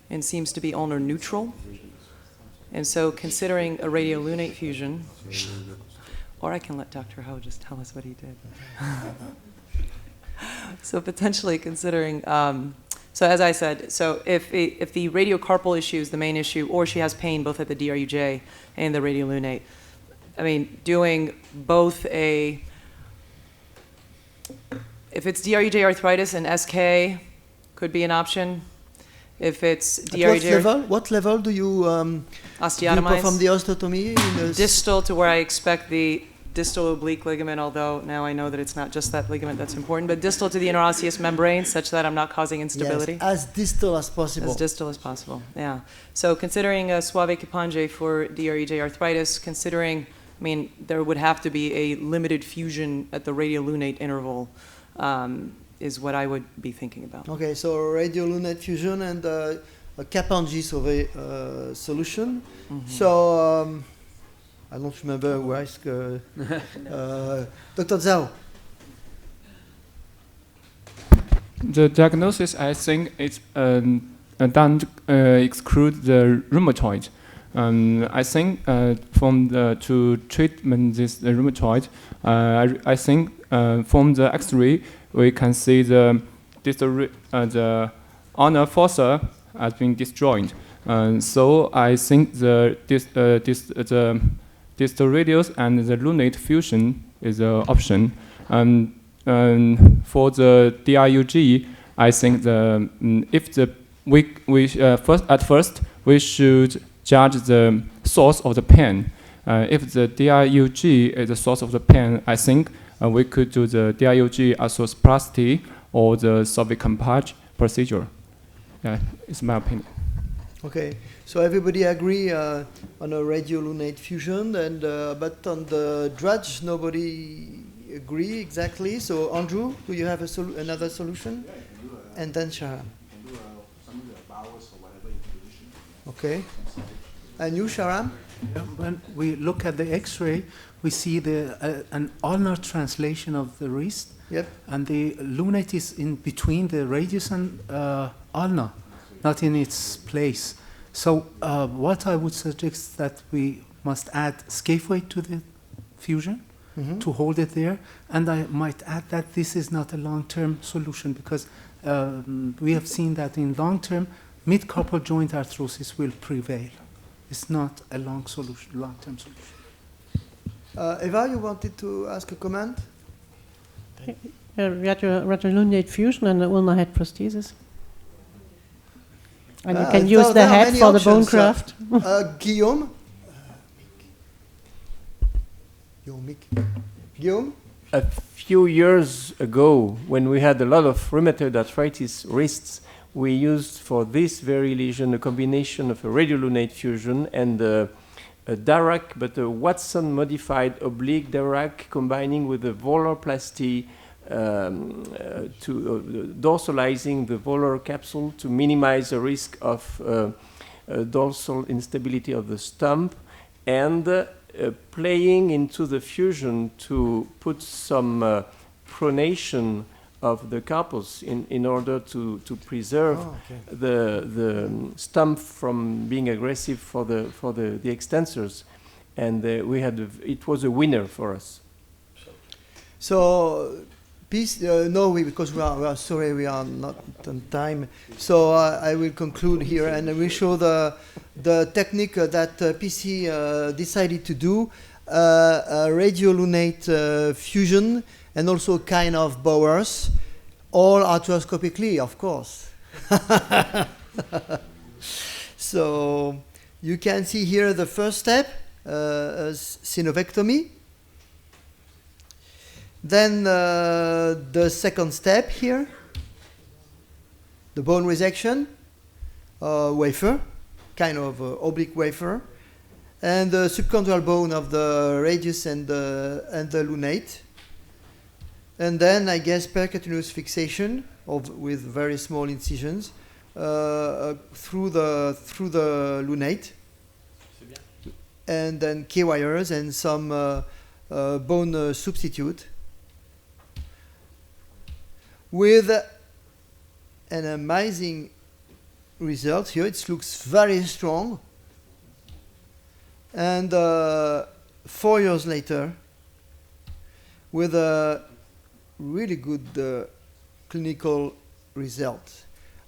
and seems to be ulnar neutral. And so considering a radiolunate fusion, or I can let Dr. Ho just tell us what he did. So potentially considering, so as I said, so if the radiocarpal issue is the main issue, or she has pain both at the DRUJ and the radiolunate, I mean, doing both if it's DRUJ arthritis and SK could be an option. If it's DRUJ... What level do you osteotomize? perform the osteotomy? Distal to where I expect the distal oblique ligament, although now I know that it's not just that ligament that's important, but distal to the interosseous membrane such that I'm not causing instability. Yes, as distal as possible. As distal as possible, yeah. So considering a suave equipange for DRUJ arthritis, considering, I mean, there would have to be a limited fusion at the radiolunate interval, is what I would be thinking about. Okay, so radiolunate fusion and a Kaplan-G sauvé solution. So I don't remember who asked Dr. Zhao. The diagnosis, I think, is done to exclude the rheumatoid. I think to treatment this rheumatoid, I think from the X-ray we can see the ulnar fossa has been destroyed. So I think the distal radius and the lunate fusion is an option. For the DRUG, I think first we should judge the source of the pain. If the DRUG is the source of the pain, I think we could do the DRUG arthroplasty or the cervicompage procedure. Yeah, it's my opinion. Okay, so everybody agree on a radiolunate fusion, and but on the drudge nobody agree exactly. So Andrew, do you have another solution? And then Sharam. Okay. And you, Sharam? Yeah, when we look at the X-ray, we see an ulnar translation of the wrist. Yep. And the lunate is in between the radius and ulna, not in its place. So what I would suggest that we must add scaphoid to the fusion to hold it there. And I might add that this is not a long-term solution because we have seen that in long-term, mid-carpal joint arthrosis will prevail. It's not a long-term solution. Eva, you wanted to ask a comment? Radiolunate fusion and the ulnar head prosthesis. And you can use the head for the bone graft. Guillaume? Guillaume? a few years ago, when we had a lot of rheumatoid arthritis wrists, we used for this very lesion a combination of a radiolunate fusion and a Dirac, but a Watson-modified oblique Dirac combining with a volarplasty dorsalizing the volar capsule to minimize the risk of dorsal instability of the stump, and playing into the fusion to put some pronation of the carpus in order to preserve the stump from being aggressive for the extensors, and it was a winner for us. So, because we are sorry, we are not on time. So I will conclude here, and I will show the technique that PC decided to do, radiolunate fusion, and also kind of bowers, all arthroscopically, of course. So you can see here the first step, synovectomy. Then the second step here, the bone resection, wafer, kind of oblique wafer, and the subchondral bone of the radius and the lunate. And then I guess percutaneous fixation with very small incisions through the lunate, and then K-wires and some bone substitute, with an amazing result here. It looks very strong. And 4 years later, with a really good clinical result.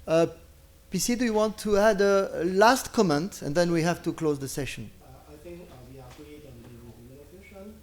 PC, do you want to add a last comment, and then we have to close the session? I think we agreed on the fusion,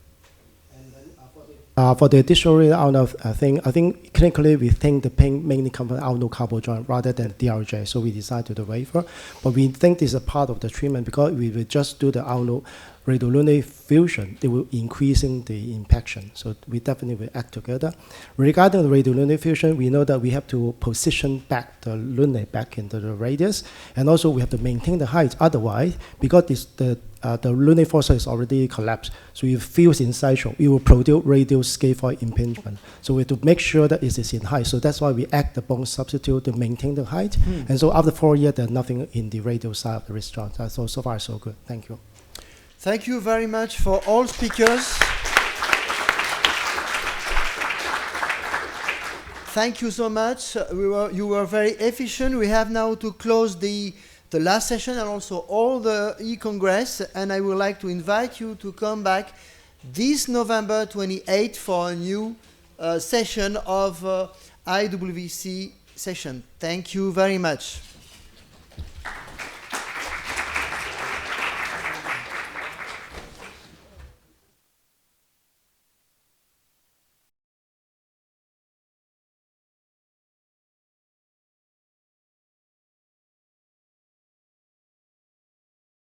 and then for the additional ulnar thing, I think clinically we think the pain mainly comes from ulnar carpal joint rather than DRJ, so we decided to do the wafer. But we think this is a part of the treatment because we will just do the ulnar radiolunate fusion, they will increasing the impaction. So we definitely will act together. Regarding the radiolunate fusion, we know that we have to position back the lunate back into the radius, and also we have to maintain the height. Otherwise, because the lunate fossa is already collapsed, so if it feels incisal, it will produce radial scaphoid impingement. So we have to make sure that it is in height. So that's why we add the bone substitute to maintain the height. And so after 4 years, there's nothing in the radial side of the wrist joint. So far, so good. Thank you. Thank you very much for all speakers. Thank you so much. You were very efficient. We have now to close the last session and also all the e-congress, and I would like to invite you to come back this November 28th for a new session of IWC session. Thank you very much.